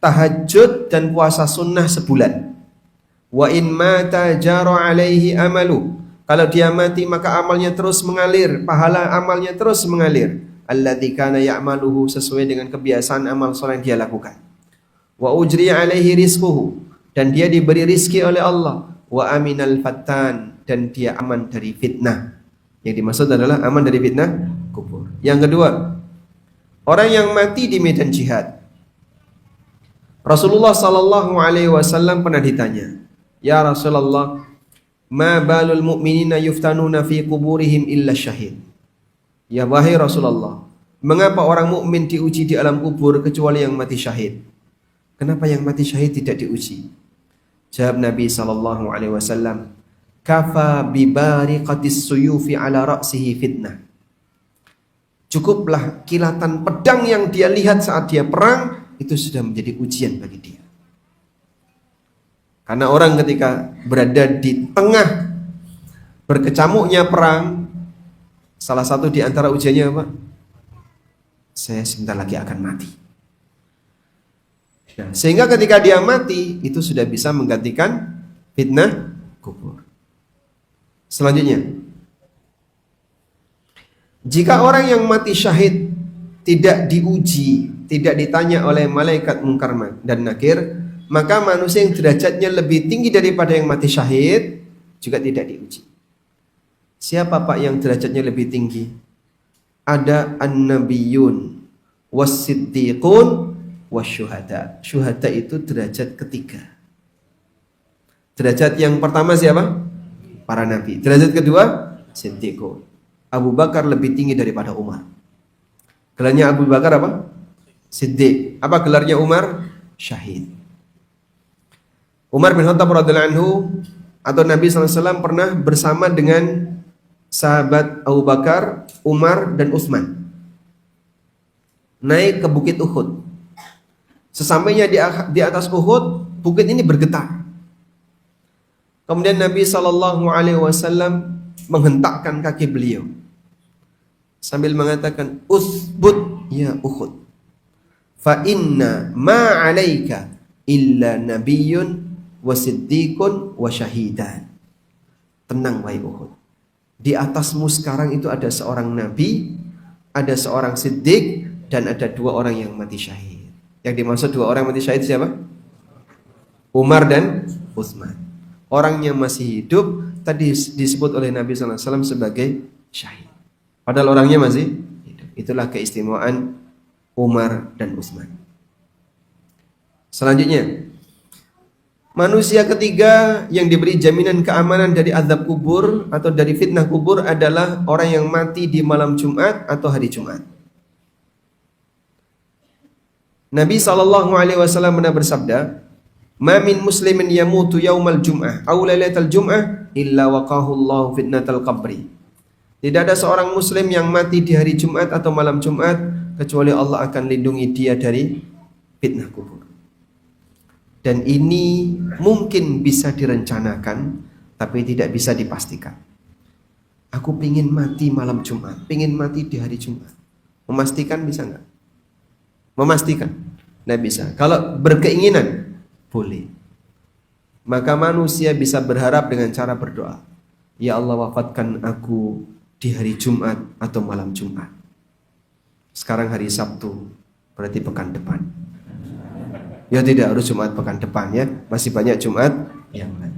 tahajud dan puasa sunnah sebulan. Wa in mata jara alaihi amalu Kalau dia mati maka amalnya terus mengalir, pahala amalnya terus mengalir. Alladzi kana ya'maluhu, sesuai dengan kebiasaan amal soleh yang dia lakukan. Wa ujri alaihi rizquhu, dan dia diberi rizki oleh Allah. Wa aminal fattan, dan dia aman dari fitnah. Yang dimaksud adalah aman dari fitnah kubur. Yang kedua, orang yang mati di medan jihad. Rasulullah sallallahu alaihi wasallam pernah ditanya, "Ya Rasulullah, ma balul mu'minina yuftanuna fi kuburihim illa syahid?" Ya wahai Rasulullah, mengapa orang mukmin diuji di alam kubur kecuali yang mati syahid? Kenapa yang mati syahid tidak diuji? Jawab Nabi sallallahu alaihi wasallam, "Kafa bi bariqatis suyufi ala ra'sihi fitnah." Cukuplah kilatan pedang yang dia lihat saat dia perang, itu sudah menjadi ujian bagi dia. Karena orang ketika berada di tengah berkecamuknya perang, salah satu di antara ujiannya apa? Saya sebentar lagi akan mati. Nah, sehingga ketika dia mati, itu sudah bisa menggantikan fitnah kubur. Selanjutnya, jika orang yang mati syahid tidak diuji, tidak ditanya oleh malaikat Munkar dan Nakir, maka manusia yang derajatnya lebih tinggi daripada yang mati syahid juga tidak diuji. Siapa Pak yang derajatnya lebih tinggi? Ada an-nabiyun, was-siddiqun, wasyuhada. Syuhada itu derajat ketiga. Derajat yang pertama siapa? Para nabi. Derajat kedua, siddiqun. Abu Bakar lebih tinggi daripada Umar. Gelarnya Abu Bakar apa? Siddiq. Apa gelarnya Umar? Syahid. Umar bin Khattab radhiyallahu anhu atau Nabi SAW pernah bersama dengan sahabat Abu Bakar, Umar, dan Utsman naik ke bukit Uhud. Sesampainya di atas Uhud, bukit ini bergetar. Kemudian Nabi SAW menghentakkan kaki beliau sambil mengatakan, "Uthbut ya Uhud, fa inna ma 'alaika illa nabiyyun wa siddiqun wa syahidan." Tenang wahai Uhud, di atasmu sekarang itu ada seorang nabi, ada seorang siddiq, dan ada dua orang yang mati syahid. Yang dimaksud dua orang mati syahid siapa? Umar dan Utsman. Orang yang masih hidup tadi disebut oleh Nabi SAW sebagai syahid, padahal orangnya masih hidup. Itulah keistimewaan Umar dan Utsman. Selanjutnya, manusia ketiga yang diberi jaminan keamanan dari azab kubur atau dari fitnah kubur adalah orang yang mati di malam Jumat atau hari Jumat. Nabi SAW pernah bersabda, "Ma min muslimin yamutu yaumal jum'ah aw lailatal jum'ah illa waqahu Allahu fitnatal qabri." Tidak ada seorang muslim yang mati di hari Jumat atau malam Jumat kecuali Allah akan lindungi dia dari fitnah kubur. Dan ini mungkin bisa direncanakan, tapi tidak bisa dipastikan. Aku pingin mati malam Jumat, pingin mati di hari Jumat. Memastikan bisa nggak? Memastikan? Nggak bisa. Kalau berkeinginan, boleh. Maka manusia bisa berharap dengan cara berdoa. Ya Allah, wafatkan aku di hari Jumat atau malam Jumat. Sekarang hari Sabtu, berarti pekan depan. Ya tidak harus Jumat pekan depan ya, masih banyak Jumat yang lain.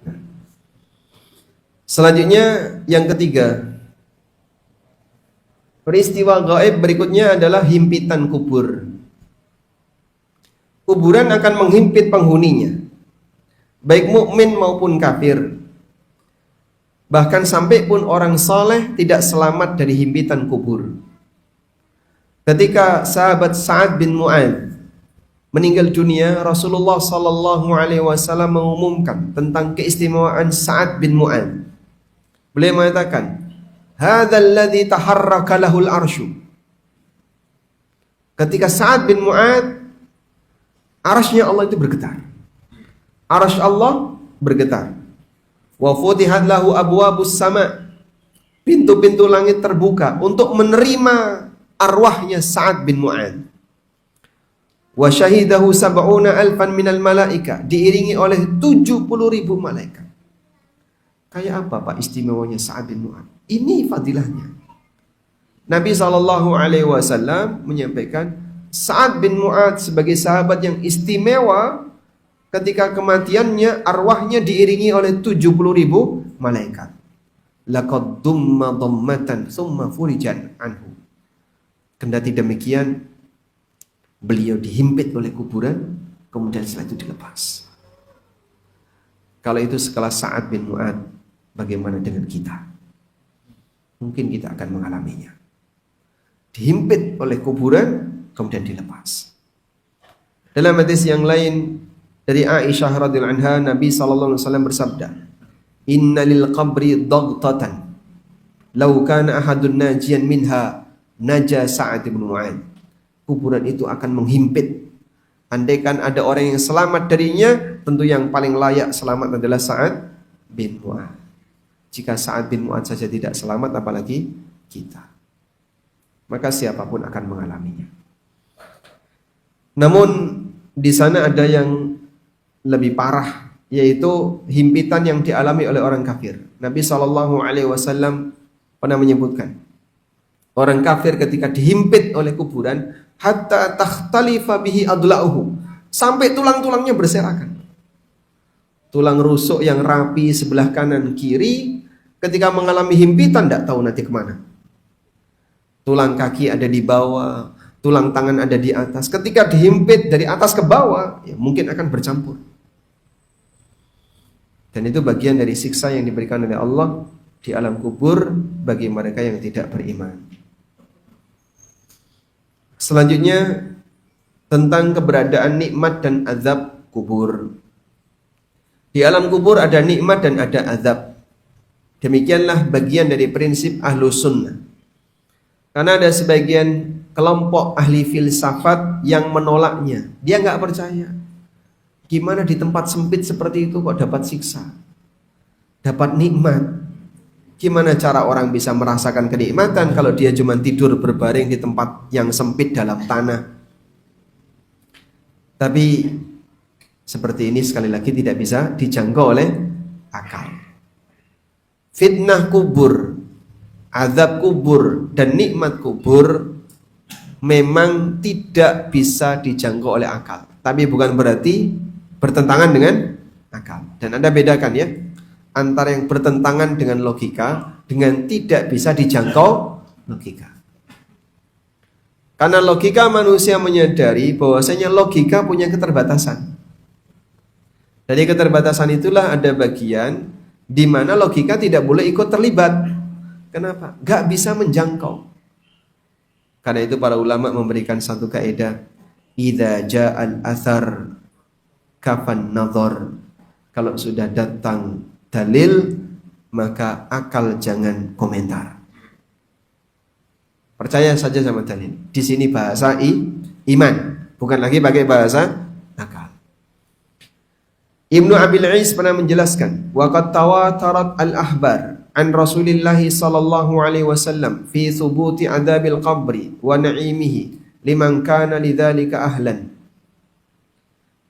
Nah. Selanjutnya yang ketiga, peristiwa gaib berikutnya adalah himpitan kubur. Kuburan akan menghimpit penghuninya, baik mukmin maupun kafir. Bahkan sampai pun orang saleh tidak selamat dari himpitan kubur. Ketika sahabat Sa'ad bin Mu'adz meninggal dunia, Rasulullah SAW mengumumkan tentang keistimewaan Sa'ad bin Mu'adz. Beliau mengatakan, "Hadzal ladzi taharraka lahul arsyu." Ketika Sa'ad bin Mu'adz, arasy-Nya Allah itu bergetar. Arasy Allah bergetar. Wa futihat lahu abwabus sama. Pintu-pintu langit terbuka untuk menerima arwahnya Sa'ad bin Mu'adz. Wa syahidahu sab'una alfan minal malaika, diiringi oleh 70.000 malaikat. Kayak apa Pak istimewanya Sa'ad bin Mu'adz? Ini fadilahnya. Nabi SAW menyampaikan Sa'ad bin Mu'adz sebagai sahabat yang istimewa. Ketika kematiannya, arwahnya diiringi oleh 70.000 malaikat. Laqad dumma dhammatan thumma furijan anhu. Kendati demikian, beliau dihimpit oleh kuburan, kemudian setelah itu dilepas. Kalau itu sekelas Sa'ad bin Mu'adz, bagaimana dengan kita? Mungkin kita akan mengalaminya. Dihimpit oleh kuburan, kemudian dilepas. Dalam hadis yang lain dari Aisyah radhiyallahu anha, Nabi sallallahu alaihi wasallam bersabda, "Inna lil qabri daghtatan, law kana ahadun najiyan minha naja Sa'ad bin Mu'adz." Kuburan itu akan menghimpit. Andaikan ada orang yang selamat darinya, tentu yang paling layak selamat adalah Sa'ad bin Mu'adz. Jika Sa'ad bin Mu'adz saja tidak selamat, apalagi kita. Maka siapapun akan mengalaminya. Namun di sana ada yang lebih parah, yaitu himpitan yang dialami oleh orang kafir. Nabi SAW pernah menyebutkan, orang kafir ketika dihimpit oleh kuburan, hatta takhtalifa bihi adla'uhu, sampai tulang-tulangnya berserakan. Tulang rusuk yang rapi sebelah kanan kiri, ketika mengalami himpitan tidak tahu nanti kemana. Tulang kaki ada di bawah, tulang tangan ada di atas. Ketika dihimpit dari atas ke bawah, ya mungkin akan bercampur. Dan itu bagian dari siksa yang diberikan oleh Allah di alam kubur bagi mereka yang tidak beriman. Selanjutnya tentang keberadaan nikmat dan azab kubur. Di alam kubur ada nikmat dan ada azab. Demikianlah bagian dari prinsip Ahlus Sunnah. Karena ada sebagian kelompok ahli filsafat yang menolaknya. Dia nggak percaya. Gimana di tempat sempit seperti itu kok dapat siksa, dapat nikmat? Gimana cara orang bisa merasakan kenikmatan kalau dia cuma tidur berbaring di tempat yang sempit dalam tanah? Tapi seperti ini sekali lagi tidak bisa dijangkau oleh akal. Fitnah kubur, azab kubur, dan nikmat kubur memang tidak bisa dijangkau oleh akal. Tapi bukan berarti bertentangan dengan akal. Dan Anda bedakan ya, antara yang bertentangan dengan logika dengan tidak bisa dijangkau logika. Karena logika manusia menyadari bahwasanya logika punya keterbatasan. Dari keterbatasan itulah ada bagian di mana logika tidak boleh ikut terlibat. Kenapa? Gak bisa menjangkau. Karena itu para ulama memberikan satu kaidah, idza ja'al athar kafan nazar. Kalau sudah datang dalil, maka akal jangan komentar. Percaya saja sama dalil. Di sini bahasa iman, bukan lagi pakai bahasa akal. Ibnu Abil Is pernah menjelaskan, wa qad tawatarat al-ahbar an Rasulillah sallallahu alaihi wasallam fi thubuti adabil qabri wa na'imihi liman kana lidzalika ahlan.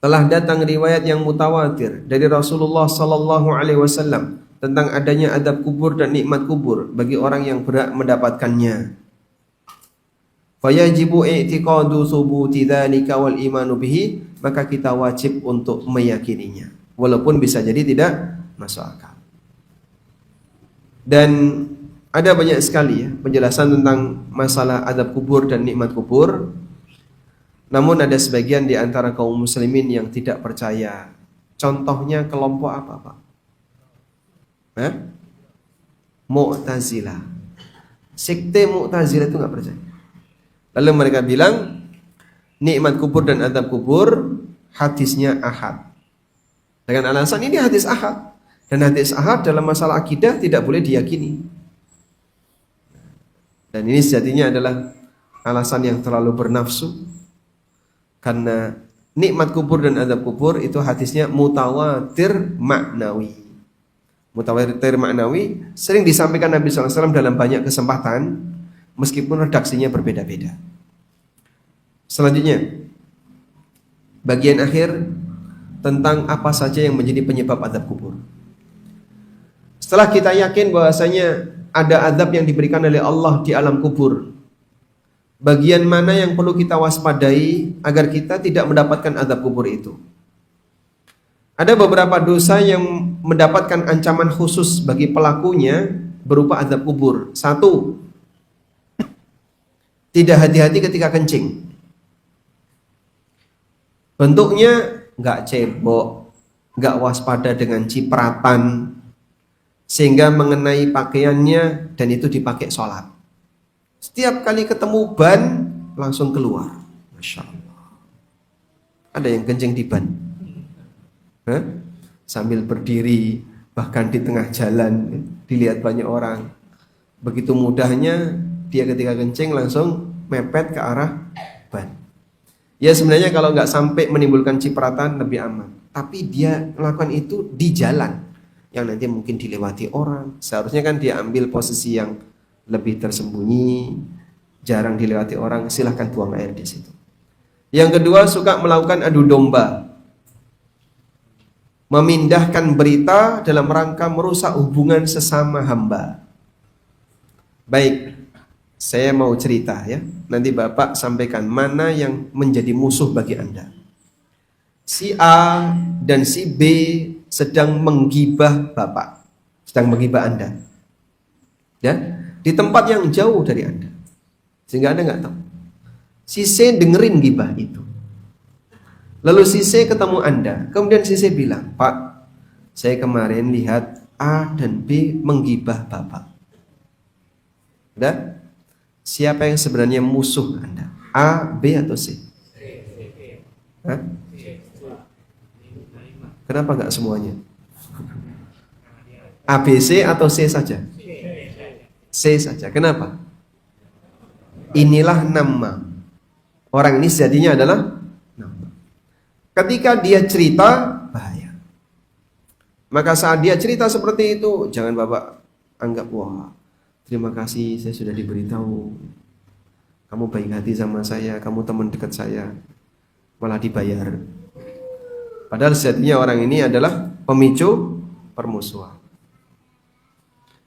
Telah datang riwayat yang mutawatir dari Rasulullah sallallahu alaihi wasallam tentang adanya adab kubur dan nikmat kubur bagi orang yang berhak mendapatkannya. Fayajibu i'tiqadu thubuti dzalika wal imanu bihi, maka kita wajib untuk meyakininya walaupun bisa jadi tidak masuk akal. Dan ada banyak sekali ya penjelasan tentang masalah adab kubur dan nikmat kubur. Namun ada sebagian di antara kaum muslimin yang tidak percaya. Contohnya kelompok apa, Pak? Mu'tazilah. Sekte Mu'tazilah itu nggak percaya. Lalu mereka bilang nikmat kubur dan adab kubur hadisnya ahad. Dengan alasan ini hadis ahad. Dan hadis ahad dalam masalah akidah tidak boleh diyakini. Dan ini sejatinya adalah alasan yang terlalu bernafsu. Karena nikmat kubur dan azab kubur itu hadisnya mutawatir maknawi. Mutawatir maknawi sering disampaikan Nabi SAW dalam banyak kesempatan, meskipun redaksinya berbeda-beda. Selanjutnya, bagian akhir tentang apa saja yang menjadi penyebab azab kubur. Setelah kita yakin bahwasanya ada azab yang diberikan oleh Allah di alam kubur, bagian mana yang perlu kita waspadai agar kita tidak mendapatkan azab kubur itu? Ada beberapa dosa yang mendapatkan ancaman khusus bagi pelakunya berupa azab kubur. 1, tidak hati-hati ketika kencing. Bentuknya nggak cebok, nggak waspada dengan cipratan, sehingga mengenai pakaiannya dan itu dipakai sholat. Setiap kali ketemu ban langsung keluar. Masya Allah. Ada yang kencing di ban? Sambil berdiri, bahkan di tengah jalan dilihat banyak orang. Begitu mudahnya dia ketika kencing langsung mepet ke arah ban. Ya sebenarnya kalau nggak sampai menimbulkan cipratan lebih aman. Tapi dia melakukan itu di jalan yang nanti mungkin dilewati orang. Seharusnya kan dia ambil posisi yang lebih tersembunyi, jarang dilewati orang, silahkan buang air di situ. Yang kedua, suka melakukan adu domba, memindahkan berita dalam rangka merusak hubungan sesama hamba. Baik, saya mau cerita ya. Nanti Bapak sampaikan mana yang menjadi musuh bagi Anda. Si A dan si B sedang menggibah Bapak, sedang menggibah Anda, ya, di tempat yang jauh dari Anda, sehingga Anda nggak tahu. Si C dengerin gibah itu, lalu si C ketemu Anda, kemudian si C bilang, Pak, saya kemarin lihat A dan B menggibah Bapak. Udah? Siapa yang sebenarnya musuh Anda? A, B atau C? Hah? Kenapa nggak semuanya? A, B, C atau C saja? C saja. Kenapa? Inilah nama. Orang ini sejatinya adalah nama. Ketika dia cerita, bahaya. Maka saat dia cerita seperti itu, jangan Bapak anggap, wah, terima kasih saya sudah diberitahu. Kamu baik hati sama saya, kamu teman dekat saya, malah dibayar. Padahal sejatinya orang ini adalah pemicu permusuhan.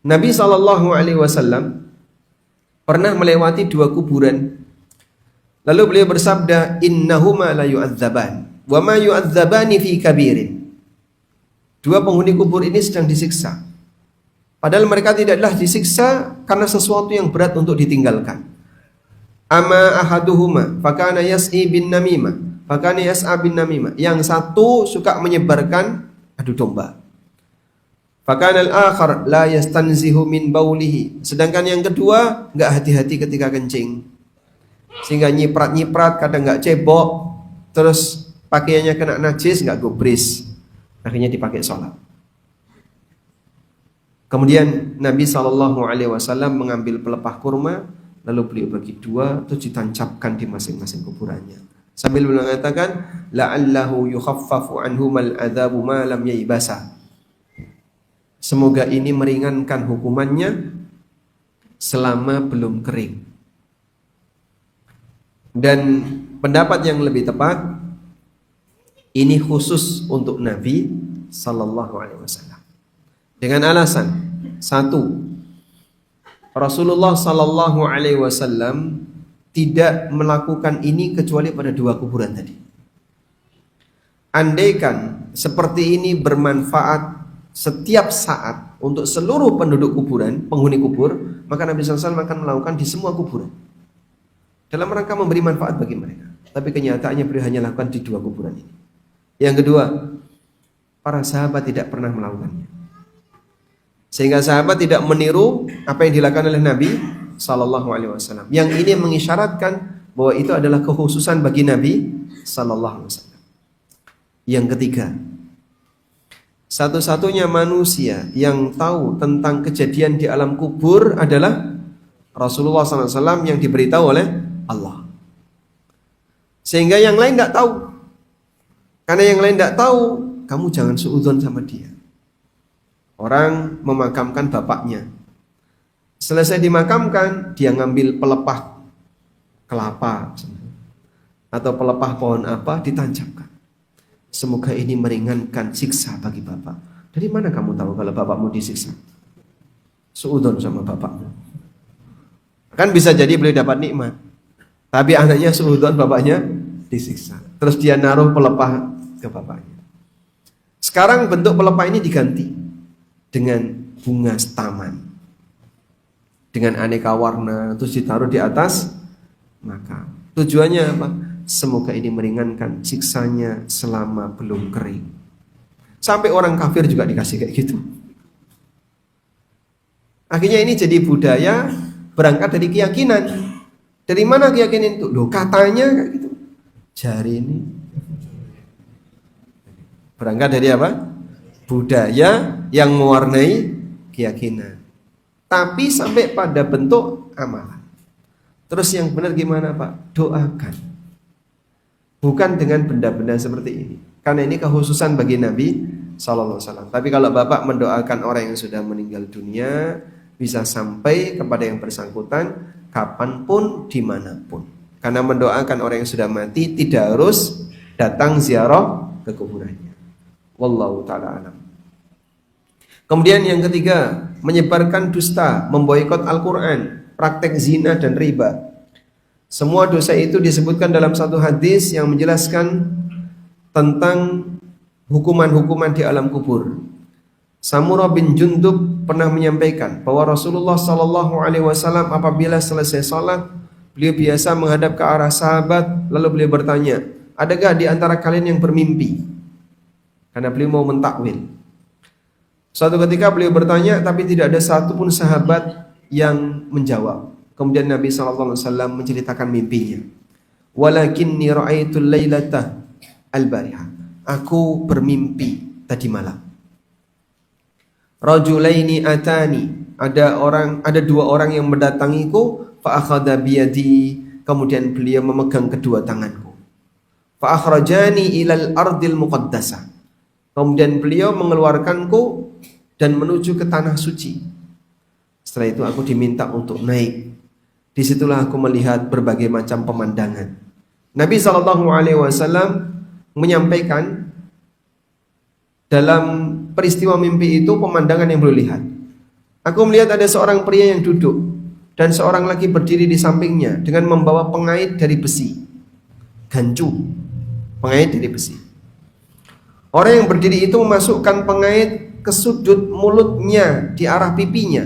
Nabi SAW pernah melewati 2 kuburan. Lalu beliau bersabda, innahuma la yu'adzaban wa ma yu'adzabani fi kabirin. 2 penghuni kubur ini sedang disiksa. Padahal mereka tidaklah disiksa karena sesuatu yang berat untuk ditinggalkan. Ama ahaduhuma fakana yas'i bin namimah. Fakana yas'a bin namimah. Yang satu suka menyebarkan adu domba. Fakana al-akhar la yastanzihu min baulihi. Sedangkan yang kedua enggak hati-hati ketika kencing, sehingga nyiprat-nyiprat, kadang enggak cebok, terus pakaiannya kena najis, enggak gubris, akhirnya dipakai sholat. Kemudian Nabi SAW mengambil pelepah kurma, lalu beliau bagi 2, terus ditancapkan di masing-masing kuburannya, sambil mengatakan la'allahu yukhaffafu anhumal adzabu ma lam yaibasa. Semoga ini meringankan hukumannya selama belum kering. Dan pendapat yang lebih tepat, ini khusus untuk Nabi SAW. Dengan alasan, 1, Rasulullah SAW tidak melakukan ini kecuali pada 2 kuburan tadi. Andaikan seperti ini bermanfaat setiap saat untuk seluruh penduduk kuburan, penghuni kubur, maka Nabi SAW akan melakukan di semua kuburan dalam rangka memberi manfaat bagi mereka. Tapi kenyataannya beliau hanya lakukan di 2 kuburan ini. Yang kedua, para sahabat tidak pernah melakukannya, sehingga sahabat tidak meniru apa yang dilakukan oleh Nabi SAW. Yang ini mengisyaratkan bahwa itu adalah kekhususan bagi Nabi SAW. Yang ketiga, satu-satunya manusia yang tahu tentang kejadian di alam kubur adalah Rasulullah SAW yang diberitahu oleh Allah. Sehingga yang lain tidak tahu. Karena yang lain tidak tahu, kamu jangan suudzon sama dia. Orang memakamkan bapaknya. Selesai dimakamkan, dia ngambil pelepah kelapa atau pelepah pohon apa, ditancapkan. Semoga ini meringankan siksa bagi bapak. Dari mana kamu tahu kalau bapakmu disiksa? suudon sama bapaknya. Kan bisa jadi beliau dapat nikmat, tapi anaknya suudon, bapaknya disiksa. Terus dia naruh pelepah ke bapaknya. Sekarang bentuk pelepah ini diganti dengan bunga taman dengan aneka warna, terus ditaruh di atas makam. Tujuannya apa? Semoga ini meringankan siksanya selama belum kering. Sampai orang kafir juga dikasih kayak gitu. Akhirnya ini jadi budaya berangkat dari keyakinan. Dari mana keyakinan itu? Loh, katanya kayak gitu. Jari ini berangkat dari apa? Budaya yang mewarnai keyakinan. Tapi sampai pada bentuk amalan. Terus yang benar gimana, Pak? Doakan. Bukan dengan benda-benda seperti ini. Karena ini kekhususan bagi Nabi Sallallahu Alaihi Wasallam. Tapi kalau Bapak mendoakan orang yang sudah meninggal dunia, bisa sampai kepada yang bersangkutan kapanpun, dimanapun. Karena mendoakan orang yang sudah mati tidak harus datang ziarah ke kuburannya. Wallahu ta'ala alam. Kemudian yang ketiga, menyebarkan dusta, memboikot Al-Quran, praktek zina dan riba. Semua dosa itu disebutkan dalam satu hadis yang menjelaskan tentang hukuman-hukuman di alam kubur. Samurah bin Jundub pernah menyampaikan bahwa Rasulullah Sallallahu Alaihi Wasallam apabila selesai salat, beliau biasa menghadap ke arah sahabat, lalu beliau bertanya, adakah di antara kalian yang bermimpi? Karena beliau mau mentakwil. Suatu ketika beliau bertanya, tapi tidak ada satupun sahabat yang menjawab. Kemudian Nabi Sallallahu Alaihi Wasallam menceritakan mimpinya. Walakinni ra'aitul lailata al-barihah. Aku bermimpi tadi malam. Rajulaini atani. Ada dua orang yang mendatangiku. Fa akhadha biyadi. Kemudian beliau memegang kedua tanganku. Fa akhrajani ilal ardil muqaddasah. Kemudian beliau mengeluarkanku dan menuju ke tanah suci. Setelah itu aku diminta untuk naik. Disitulah aku melihat berbagai macam pemandangan. Nabi SAW menyampaikan dalam peristiwa mimpi itu pemandangan yang beliau lihat. Aku melihat ada seorang pria yang duduk dan seorang lagi berdiri di sampingnya dengan membawa pengait dari besi. Gancu, pengait dari besi. Orang yang berdiri itu memasukkan pengait ke sudut mulutnya di arah pipinya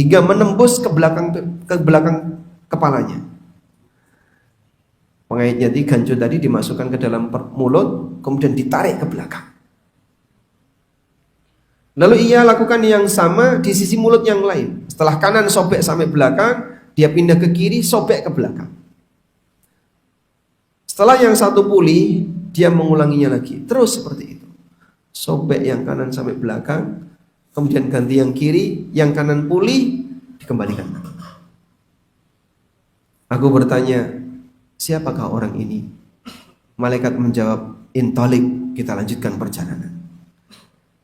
hingga menembus ke belakang kepalanya. Pengaitnya di gancu tadi dimasukkan ke dalam mulut, kemudian ditarik ke belakang. Lalu ia lakukan yang sama di sisi mulut yang lain. Setelah kanan sobek sampai belakang, dia pindah ke kiri, sobek ke belakang. Setelah yang satu pulih, dia mengulanginya lagi. Terus seperti itu. Sobek yang kanan sampai belakang, kemudian ganti yang kiri, yang kanan pulih, dikembalikan. Aku bertanya, siapakah orang ini? Malaikat menjawab, intalik, kita lanjutkan perjalanan.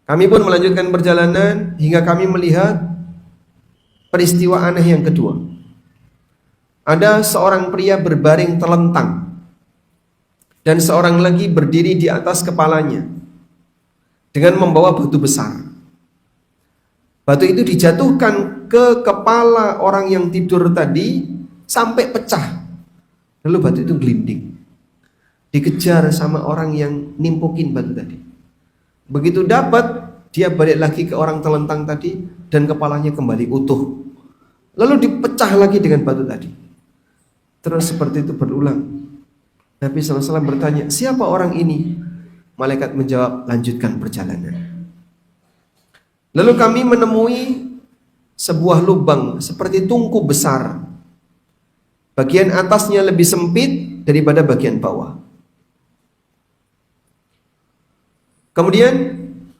Kami pun melanjutkan perjalanan hingga kami melihat peristiwa aneh yang kedua. Ada seorang pria berbaring telentang dan seorang lagi berdiri di atas kepalanya dengan membawa batu besar. Batu itu dijatuhkan ke kepala orang yang tidur tadi sampai pecah. Lalu batu itu gelinding. Dikejar sama orang yang nimpukin batu tadi. Begitu dapat, dia balik lagi ke orang telentang tadi dan kepalanya kembali utuh. Lalu dipecah lagi dengan batu tadi. Terus seperti itu berulang. Nabi SAW bertanya, siapa orang ini? Malaikat menjawab, lanjutkan perjalanan. Lalu kami menemui sebuah lubang seperti tungku besar. Bagian atasnya lebih sempit daripada bagian bawah. Kemudian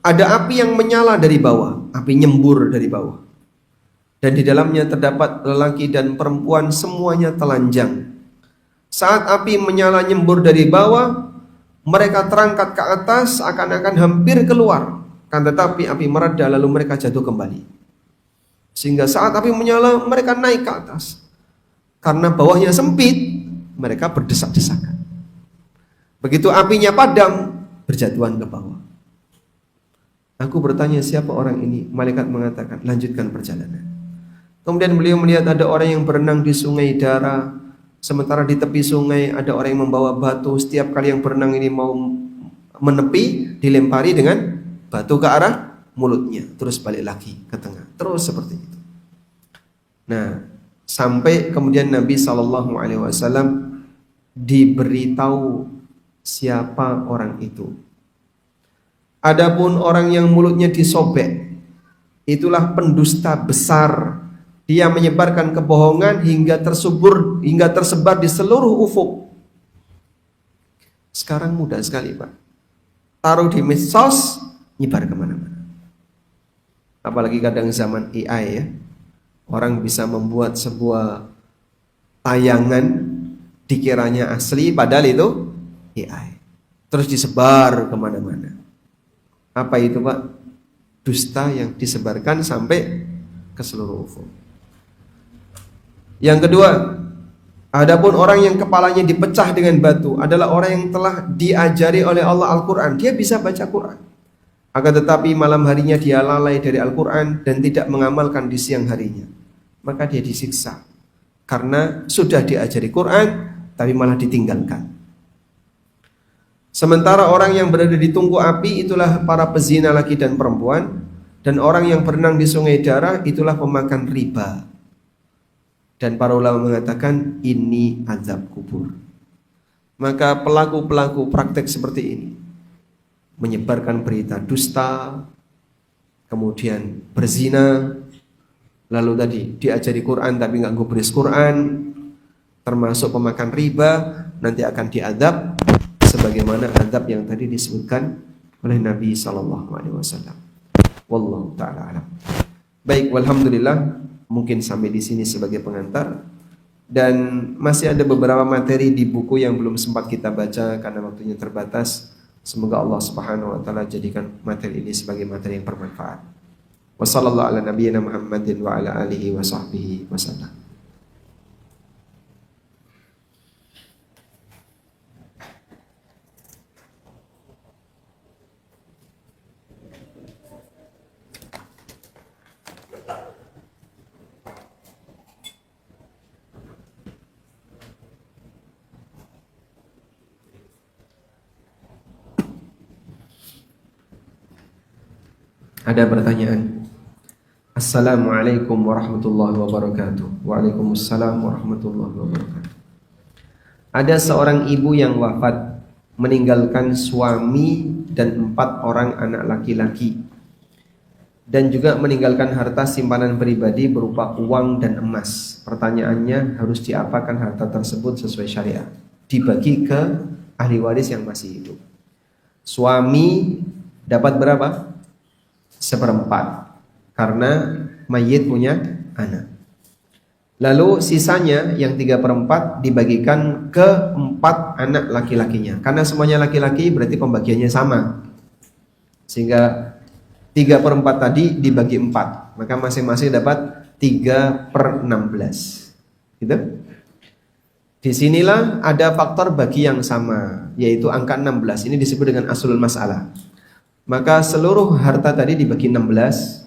ada api yang menyala dari bawah, api nyembur dari bawah. Dan di dalamnya terdapat lelaki dan perempuan semuanya telanjang. Saat api menyala nyembur dari bawah, mereka terangkat ke atas akan-akan hampir keluar. Kan tetapi api mereda lalu mereka jatuh kembali. Sehingga saat api menyala mereka naik ke atas. Karena bawahnya sempit, mereka berdesak-desakan. Begitu apinya padam, berjatuhan ke bawah. Aku bertanya siapa orang ini? Malaikat mengatakan lanjutkan perjalanan. Kemudian beliau melihat ada orang yang berenang di sungai darah, sementara di tepi sungai ada orang yang membawa batu. Setiap kali yang berenang ini mau menepi, dilempari dengan batu ke arah mulutnya, terus balik lagi ke tengah, terus seperti itu. Nah, sampai kemudian Nabi SAW diberitahu siapa orang itu. Adapun orang yang mulutnya disobek, itulah pendusta besar. Dia menyebarkan kebohongan hingga tersebar di seluruh ufuk. Sekarang mudah sekali, Pak. Taruh di medsos, nyebar kemana-mana. Apalagi kadang zaman AI ya. Orang bisa membuat sebuah tayangan dikiranya asli, padahal itu AI. Terus disebar kemana-mana. Apa itu, Pak? Dusta yang disebarkan sampai ke seluruh ufuk. Yang kedua, adapun orang yang kepalanya dipecah dengan batu adalah orang yang telah diajari oleh Allah Al-Quran. Dia bisa baca Quran, akan tetapi malam harinya dia lalai dari Al-Quran dan tidak mengamalkan di siang harinya. Maka dia disiksa karena sudah diajari Quran tapi malah ditinggalkan. Sementara orang yang berada di tungku api itulah para pezina laki dan perempuan, dan orang yang berenang di sungai darah itulah pemakan riba. Dan para ulama mengatakan ini azab kubur. Maka pelaku-pelaku praktek seperti ini, menyebarkan berita dusta, kemudian berzina, lalu tadi diajari Quran tapi nggak gubris Quran, termasuk pemakan riba, nanti akan diadab sebagaimana adab yang tadi disebutkan oleh Nabi SAW. Wallahu ta'ala alam. Baik, walhamdulillah, mungkin sampai di sini sebagai pengantar, dan masih ada beberapa materi di buku yang belum sempat kita baca karena waktunya terbatas. Semoga Allah Subhanahu wa taala jadikan materi ini sebagai materi yang bermanfaat. Wassallallahu ala nabiyyina Muhammadin wa ala alihi wa sahbihi wasallam. Ada pertanyaan? Assalamualaikum warahmatullahi wabarakatuh. Waalaikumsalam warahmatullahi wabarakatuh. Ada seorang ibu yang wafat, meninggalkan suami dan 4 orang anak laki-laki, dan juga meninggalkan harta simpanan pribadi berupa uang dan emas. Pertanyaannya, harus diapakan harta tersebut sesuai syariat? Dibagi ke ahli waris yang masih hidup. Suami dapat berapa? 1/4, karena mayit punya anak. Lalu sisanya yang 3/4 dibagikan ke 4 anak laki-lakinya. Karena semuanya laki-laki berarti pembagiannya sama, sehingga 3/4 tadi dibagi 4, maka masing-masing dapat 3/16. Gitu. Disinilah ada faktor bagi yang sama, yaitu angka 16. Ini disebut dengan aslul masalah. Maka seluruh harta tadi dibagi 16.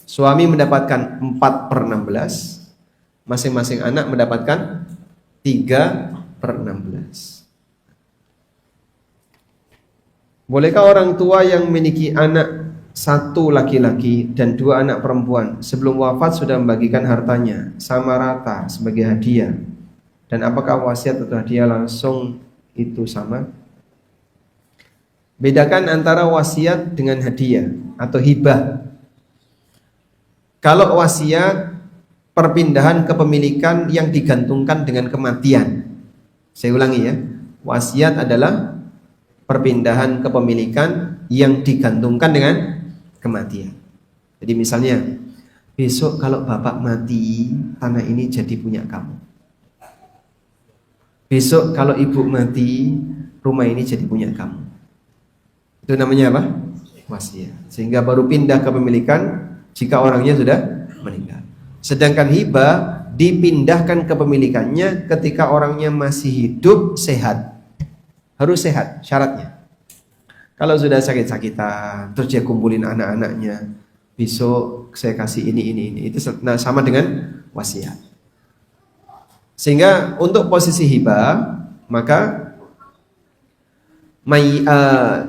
Suami mendapatkan 4/16, masing-masing anak mendapatkan 3/16. Bolehkah orang tua yang memiliki anak 1 laki-laki dan 2 anak perempuan sebelum wafat sudah membagikan hartanya sama rata sebagai hadiah? Dan apakah wasiat atau hadiah langsung itu sama? Bedakan antara wasiat dengan hadiah atau hibah. Kalau wasiat, perpindahan kepemilikan yang digantungkan dengan kematian. Saya ulangi ya, wasiat adalah perpindahan kepemilikan yang digantungkan dengan kematian. Jadi misalnya, besok kalau bapak mati, tanah ini jadi punya kamu. Besok kalau ibu mati, rumah ini jadi punya kamu. Itu namanya apa? Wasiat. Sehingga baru pindah kepemilikan jika orangnya sudah meninggal. Sedangkan hibah dipindahkan kepemilikannya ketika orangnya masih hidup, sehat. Harus sehat syaratnya. Kalau sudah sakit-sakitan, terus dia kumpulin anak-anaknya, besok saya kasih ini. Itu sama dengan wasiat. Sehingga untuk posisi hibah, maka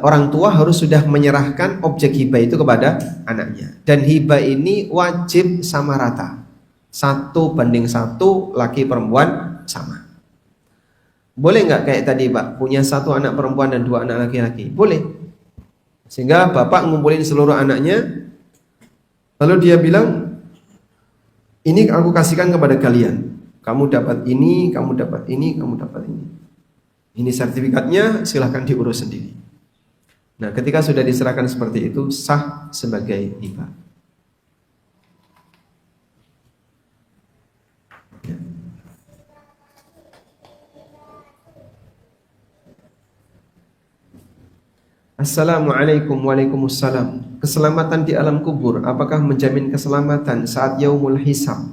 orang tua harus sudah menyerahkan objek hibah itu kepada anaknya. Dan hibah ini wajib sama rata, 1:1, laki perempuan sama. Boleh nggak kayak tadi Pak, punya 1 anak perempuan dan 2 anak laki-laki? Boleh. Sehingga bapak ngumpulin seluruh anaknya, lalu dia bilang, ini aku kasihkan kepada kalian. Kamu dapat ini, kamu dapat ini, kamu dapat ini. Ini sertifikatnya, silahkan diurus sendiri. Nah, ketika sudah diserahkan seperti itu, sah sebagai hibah. Assalamualaikum. Waalaikumsalam. Keselamatan di alam kubur apakah menjamin keselamatan saat yaumul hisab,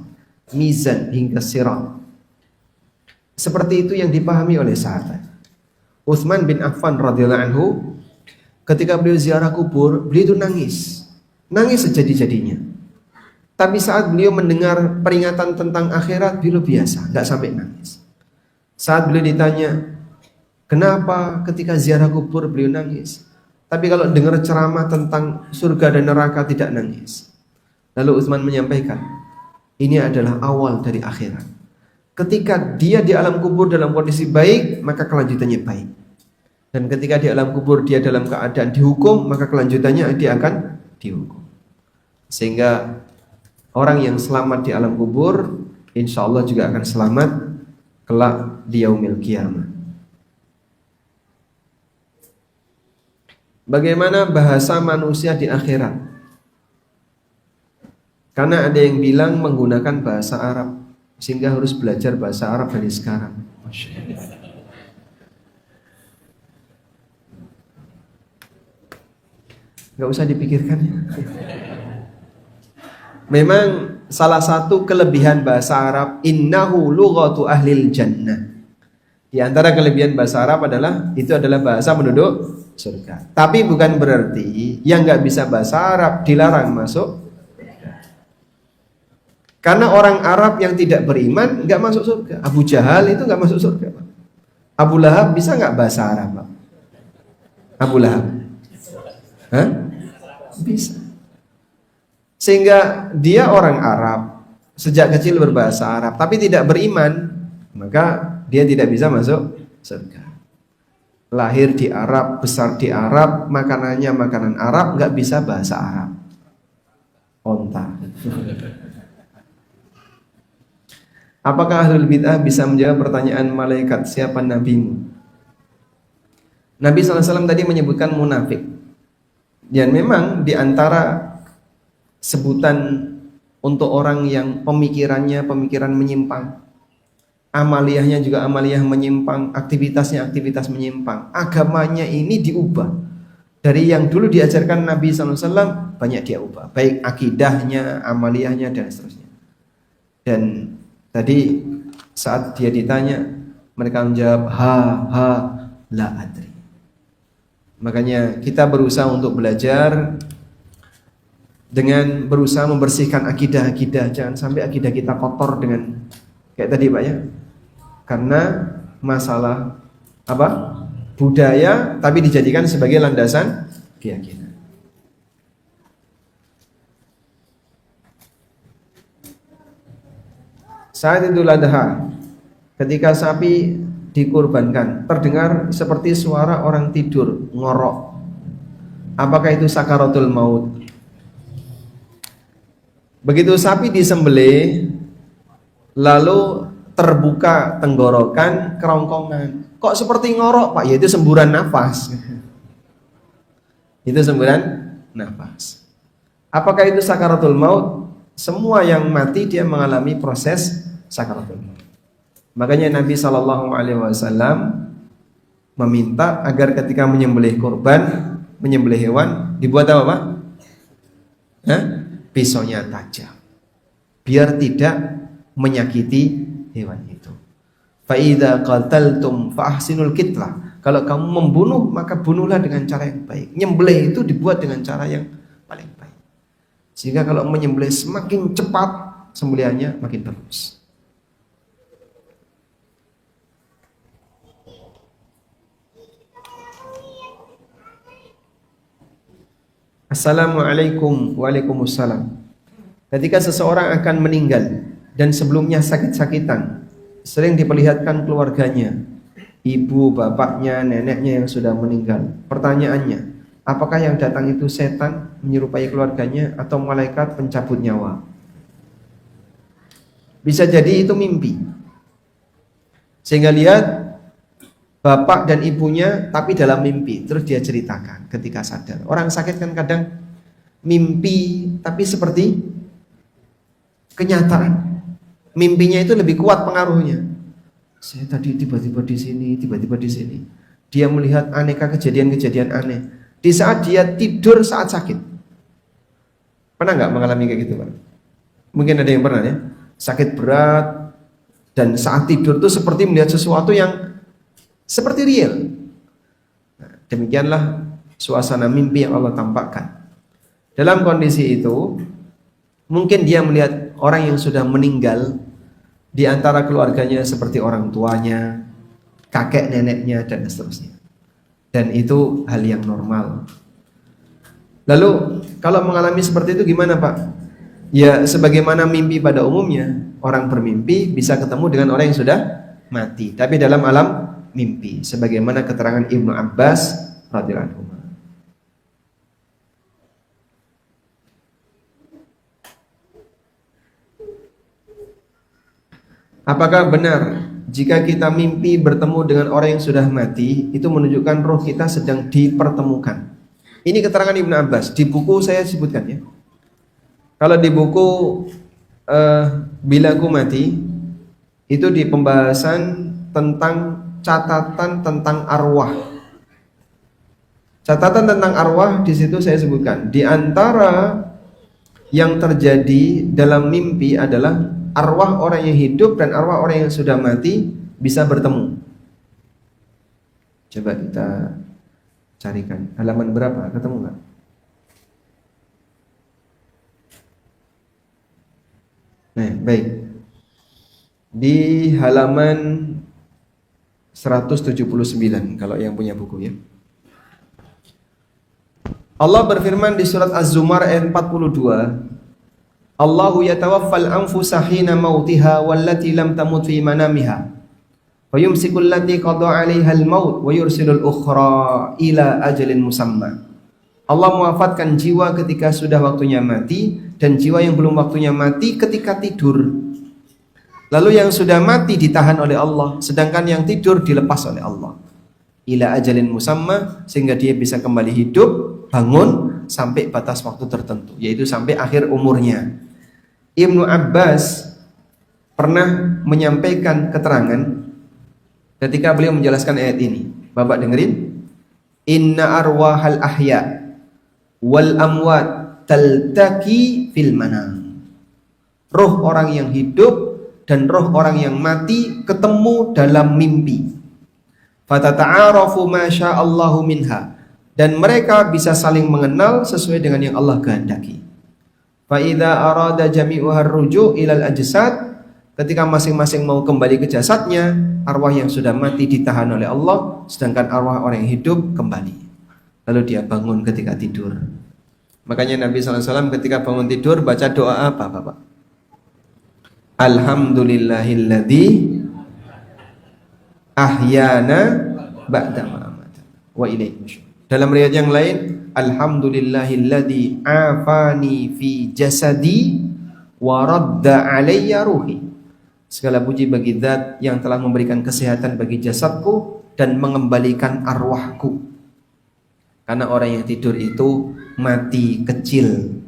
mizan hingga sirat? Seperti itu yang dipahami oleh sahabat Utsman bin Affan radhiyallahu anhu. Ketika beliau ziarah kubur, beliau itu nangis sejadi-jadinya. Tapi saat beliau mendengar peringatan tentang akhirat, beliau biasa, nggak sampai nangis. Saat beliau ditanya, kenapa ketika ziarah kubur beliau nangis? Tapi kalau dengar ceramah tentang surga dan neraka tidak nangis. Lalu Utsman menyampaikan, ini adalah awal dari akhirat. Ketika dia di alam kubur dalam kondisi baik, maka kelanjutannya baik. Dan ketika di alam kubur dia dalam keadaan dihukum, maka kelanjutannya dia akan dihukum. Sehingga orang yang selamat di alam kubur, insya Allah juga akan selamat kelak di yaumil qiyamah. Bagaimana bahasa manusia di akhirat? Karena ada yang bilang menggunakan bahasa Arab, sehingga harus belajar bahasa Arab dari sekarang. Gak usah dipikirkan ya. Memang salah satu kelebihan bahasa Arab, innahu lughatu ahlil jannah. Di antara kelebihan bahasa Arab adalah itu adalah bahasa penduduk surga. Tapi bukan berarti yang nggak bisa bahasa Arab dilarang masuk. Karena orang Arab yang tidak beriman nggak masuk surga. Abu Jahal itu nggak masuk surga, Pak. Abu Lahab bisa nggak bahasa Arab, Pak? Abu Lahab, hah? Bisa. Sehingga dia orang Arab, sejak kecil berbahasa Arab, tapi tidak beriman, maka dia tidak bisa masuk surga. Lahir di Arab, besar di Arab, makanannya makanan Arab, nggak bisa bahasa Arab. Onta. Apakah ahlul bid'ah bisa menjawab pertanyaan malaikat, siapa nabimu? Nabi SAW tadi menyebutkan munafik. Dan memang di antara sebutan untuk orang yang pemikiran menyimpang, amaliyahnya juga amaliyah menyimpang, aktivitasnya aktivitas menyimpang, agamanya ini diubah. Dari yang dulu diajarkan Nabi SAW banyak dia ubah, baik akidahnya, amaliyahnya dan seterusnya. Dan tadi saat dia ditanya, mereka menjawab la adri. Makanya kita berusaha untuk belajar dengan berusaha membersihkan akidah-akidah, jangan sampai akidah kita kotor dengan kayak tadi Pak ya. Karena masalah apa? Budaya tapi dijadikan sebagai landasan keyakinan. Saat Idul Adha, ketika sapi dikurbankan, terdengar seperti suara orang tidur, ngorok. Apakah itu sakaratul maut? Begitu sapi disembelih, lalu terbuka tenggorokan, kerongkongan. Kok seperti ngorok, Pak? Ya itu semburan nafas. Itu semburan nafas. Apakah itu sakaratul maut? Semua yang mati dia mengalami proses sakaratul maut. Makanya Nabi SAW meminta agar ketika menyembelih kurban, menyembelih hewan, dibuat apa Pak? Pisaunya tajam, biar tidak menyakiti hewan itu. Fa idza qataltum fa ahsinul qitlah. Kalau kamu membunuh maka bunuhlah dengan cara yang baik. Nyembelih itu dibuat dengan cara yang paling baik. Sehingga kalau menyembelih semakin cepat sembelihannya makin bagus. Assalamualaikum. Waalaikumsalam. Ketika seseorang akan meninggal dan sebelumnya sakit-sakitan, sering diperlihatkan keluarganya, ibu, bapaknya, neneknya yang sudah meninggal. Pertanyaannya, apakah yang datang itu setan menyerupai keluarganya atau malaikat pencabut nyawa? Bisa jadi itu mimpi. Sehingga lihat bapak dan ibunya tapi dalam mimpi, terus dia ceritakan ketika sadar. Orang sakit kan kadang mimpi tapi seperti kenyataan. Mimpinya itu lebih kuat pengaruhnya. Saya tadi tiba-tiba di sini, tiba-tiba di sini. Dia melihat aneka kejadian-kejadian aneh di saat dia tidur saat sakit. Pernah nggak mengalami kayak gitu, Pak? Mungkin ada yang pernah ya. Sakit berat dan saat tidur tuh seperti melihat sesuatu yang seperti real. Nah, demikianlah suasana mimpi yang Allah tampakkan. Dalam kondisi itu, mungkin dia melihat orang yang sudah meninggal di antara keluarganya seperti orang tuanya, kakek neneknya dan seterusnya. Dan itu hal yang normal. Lalu kalau mengalami seperti itu gimana, Pak? Ya sebagaimana mimpi pada umumnya, orang bermimpi bisa ketemu dengan orang yang sudah mati, tapi dalam alam mimpi, sebagaimana keterangan Ibnu Abbas radhiyallahu anhu. Apakah benar jika kita mimpi bertemu dengan orang yang sudah mati, itu menunjukkan roh kita sedang dipertemukan? Ini keterangan Ibnu Abbas, di buku saya sebutkan ya. Kalau di buku Bila Aku Mati, itu di pembahasan tentang catatan tentang arwah. Catatan tentang arwah di situ saya sebutkan. Di antara yang terjadi dalam mimpi adalah arwah orang yang hidup dan arwah orang yang sudah mati bisa bertemu. Coba kita carikan halaman berapa, ketemu nggak? Nah, baik. Di halaman 179 kalau yang punya buku ya. Allah berfirman di surat Az-Zumar ayat 42, Allahu yatawaffal anfusa hina mautiha wallati lam tamut fi manamiha wa yumsikul lati qada 'alaihal maut wa yursilul ukhra ila ajalin musamma. Allah mewafatkan jiwa ketika sudah waktunya mati dan jiwa yang belum waktunya mati ketika tidur. Lalu yang sudah mati ditahan oleh Allah, sedangkan yang tidur dilepas oleh Allah. Ila ajalin musamma, sehingga dia bisa kembali hidup, bangun sampai batas waktu tertentu, yaitu sampai akhir umurnya. Ibnu Abbas pernah menyampaikan keterangan ketika beliau menjelaskan ayat ini. Bapak dengerin. Inna arwahal ahya wal amwat taltaki fil manam. Roh orang yang hidup dan roh orang yang mati ketemu dalam mimpi. Fatata'arafu ma sya'allahu minha, dan mereka bisa saling mengenal sesuai dengan yang Allah kehendaki. Fa idza arada jami'uha ar-ruju' ilal ajsad, ketika masing-masing mau kembali ke jasadnya, arwah yang sudah mati ditahan oleh Allah, sedangkan arwah orang yang hidup kembali. Lalu dia bangun ketika tidur. Makanya Nabi SAW ketika bangun tidur baca doa apa, Bapak? Alhamdulillahilladzi ahyana ba'da ma amatana wa ilaihi nusyur. Dalam riwayat yang lain, alhamdulillahilladzi afani fi jasadi wa radda alayya ruhi. Segala puji bagi Zat yang telah memberikan kesehatan bagi jasadku dan mengembalikan arwahku. Karena orang yang tidur itu mati kecil.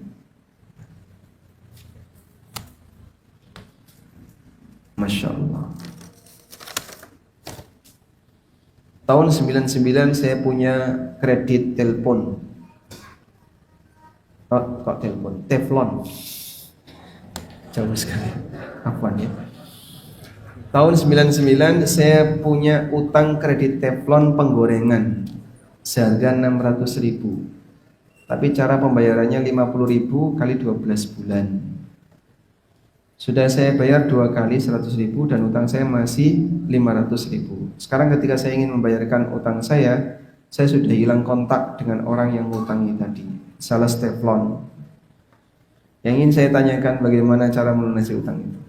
Masya Allah. Tahun 99 saya punya kredit telepon. Oh, kok telepon? Teflon. Jauh sekali. Apaan ya? Tahun 99 saya punya utang kredit teflon penggorengan seharga 600.000. Tapi cara pembayarannya 50.000 kali 12 bulan. Sudah saya bayar 2 kali 100.000 dan utang saya masih 500.000. Sekarang ketika saya ingin membayarkan utang saya sudah hilang kontak dengan orang yang ngutangi tadi. Salah teflon. Yang ingin saya tanyakan bagaimana cara melunasi utang itu.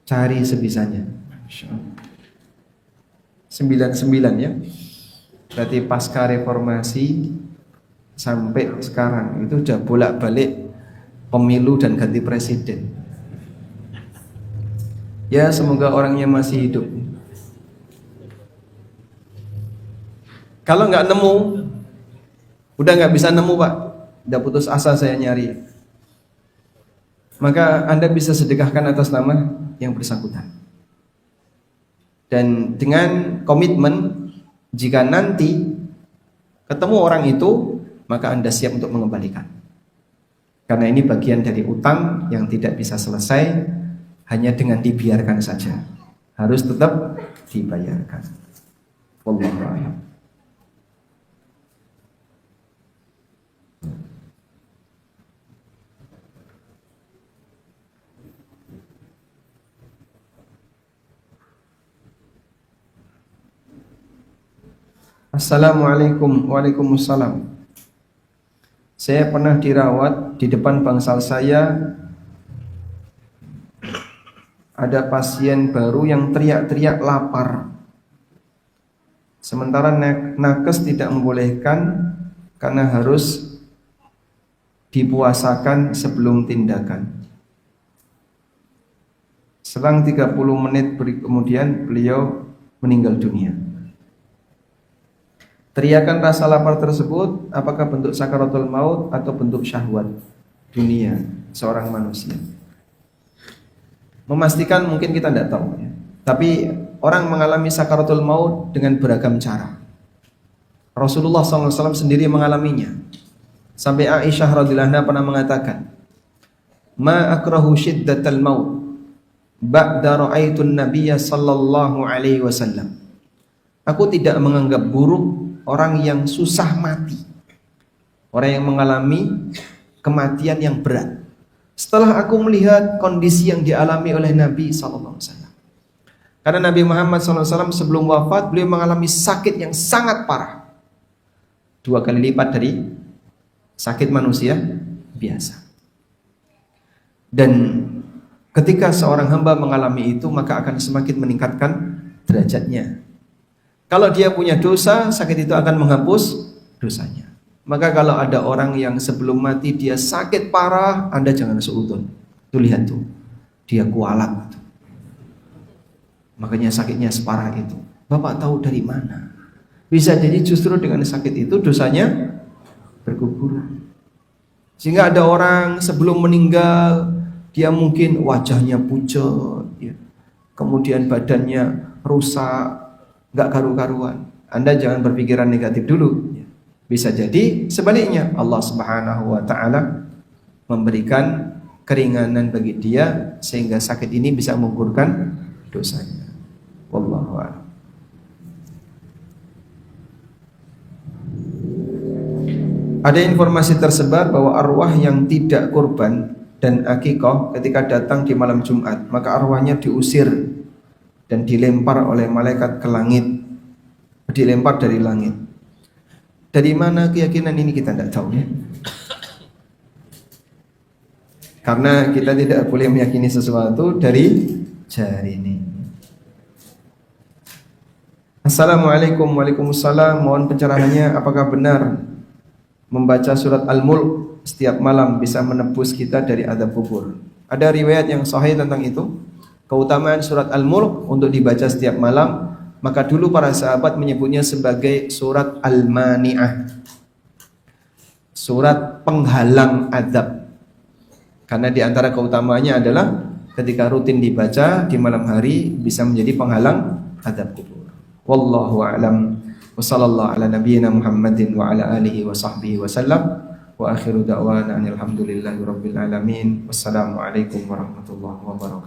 Cari sebisanya. 99 ya. Berarti pasca reformasi sampai sekarang itu udah bolak-balik pemilu dan ganti presiden. Ya semoga orangnya masih hidup. Kalau nggak nemu, udah nggak bisa nemu Pak, udah putus asa saya nyari, maka Anda bisa sedekahkan atas nama yang bersangkutan. Dan dengan komitmen, jika nanti ketemu orang itu, maka Anda siap untuk mengembalikan. Karena ini bagian dari utang yang tidak bisa selesai hanya dengan dibiarkan saja. Harus tetap dibayarkan. Wallahu a'lam. Assalamualaikum. Waalaikumsalam. Saya pernah dirawat, di depan bangsal saya ada pasien baru yang teriak-teriak lapar. Sementara nakes tidak membolehkan karena harus dipuasakan sebelum tindakan. Selang 30 menit kemudian beliau meninggal dunia. Teriakan rasa lapar tersebut apakah bentuk sakaratul maut atau bentuk syahwat dunia seorang manusia? Memastikan mungkin kita tidak tahu ya. Tapi orang mengalami sakaratul maut dengan beragam cara. Rasulullah SAW sendiri mengalaminya. Sampai Aisyah radhiyallahu anha pernah mengatakan, "Ma akrahu syiddatal maut ba'da ra'aitun nabiyya sallallahu alaihi wasallam." Aku tidak menganggap buruk orang yang susah mati, orang yang mengalami kematian yang berat, setelah aku melihat kondisi yang dialami oleh Nabi SAW. Karena Nabi Muhammad SAW sebelum wafat beliau mengalami sakit yang sangat parah, 2 kali lipat dari sakit manusia biasa. Dan ketika seorang hamba mengalami itu, maka akan semakin meningkatkan derajatnya. Kalau dia punya dosa, sakit itu akan menghapus dosanya. Maka kalau ada orang yang sebelum mati dia sakit parah, Anda jangan seudon. Tuh lihat tuh, dia kualat. Makanya sakitnya separah itu. Bapak tahu dari mana? Bisa jadi justru dengan sakit itu dosanya berguguran. Sehingga ada orang sebelum meninggal, dia mungkin wajahnya pucat, ya. Kemudian badannya rusak, nggak karu-karuan. Anda jangan berpikiran negatif dulu. Bisa jadi sebaliknya, Allah Subhanahu wa taala memberikan keringanan bagi dia sehingga sakit ini bisa menggugurkan dosanya. Wallahu a'lam. Ada informasi tersebar bahwa arwah yang tidak kurban dan akikah ketika datang di malam Jumat, maka arwahnya diusir dan dilempar oleh malaikat ke langit, dilempar dari langit. Dari mana keyakinan ini kita tidak tahu ya. Karena kita tidak boleh meyakini sesuatu dari jari ini. Assalamualaikum. Waalaikumsalam. Mohon pencerahannya, apakah benar membaca surat Al-Mulk setiap malam bisa menebus kita dari azab kubur? Ada riwayat yang sahih tentang itu. Keutamaan surat Al-Mulk untuk dibaca setiap malam, maka dulu para sahabat menyebutnya sebagai surat Al-Mani'ah, surat penghalang azab. Karena di antara keutamaannya adalah ketika rutin dibaca di malam hari bisa menjadi penghalang azab kubur. Wallahu a'lam. Wa sallallahu ala nabiyyina Muhammadin wa ala alihi wa sahbihi wa sallam. Wa akhiru da'wana alhamdulillahi rabbil alamin. Wassalamualaikum warahmatullahi wabarakatuh.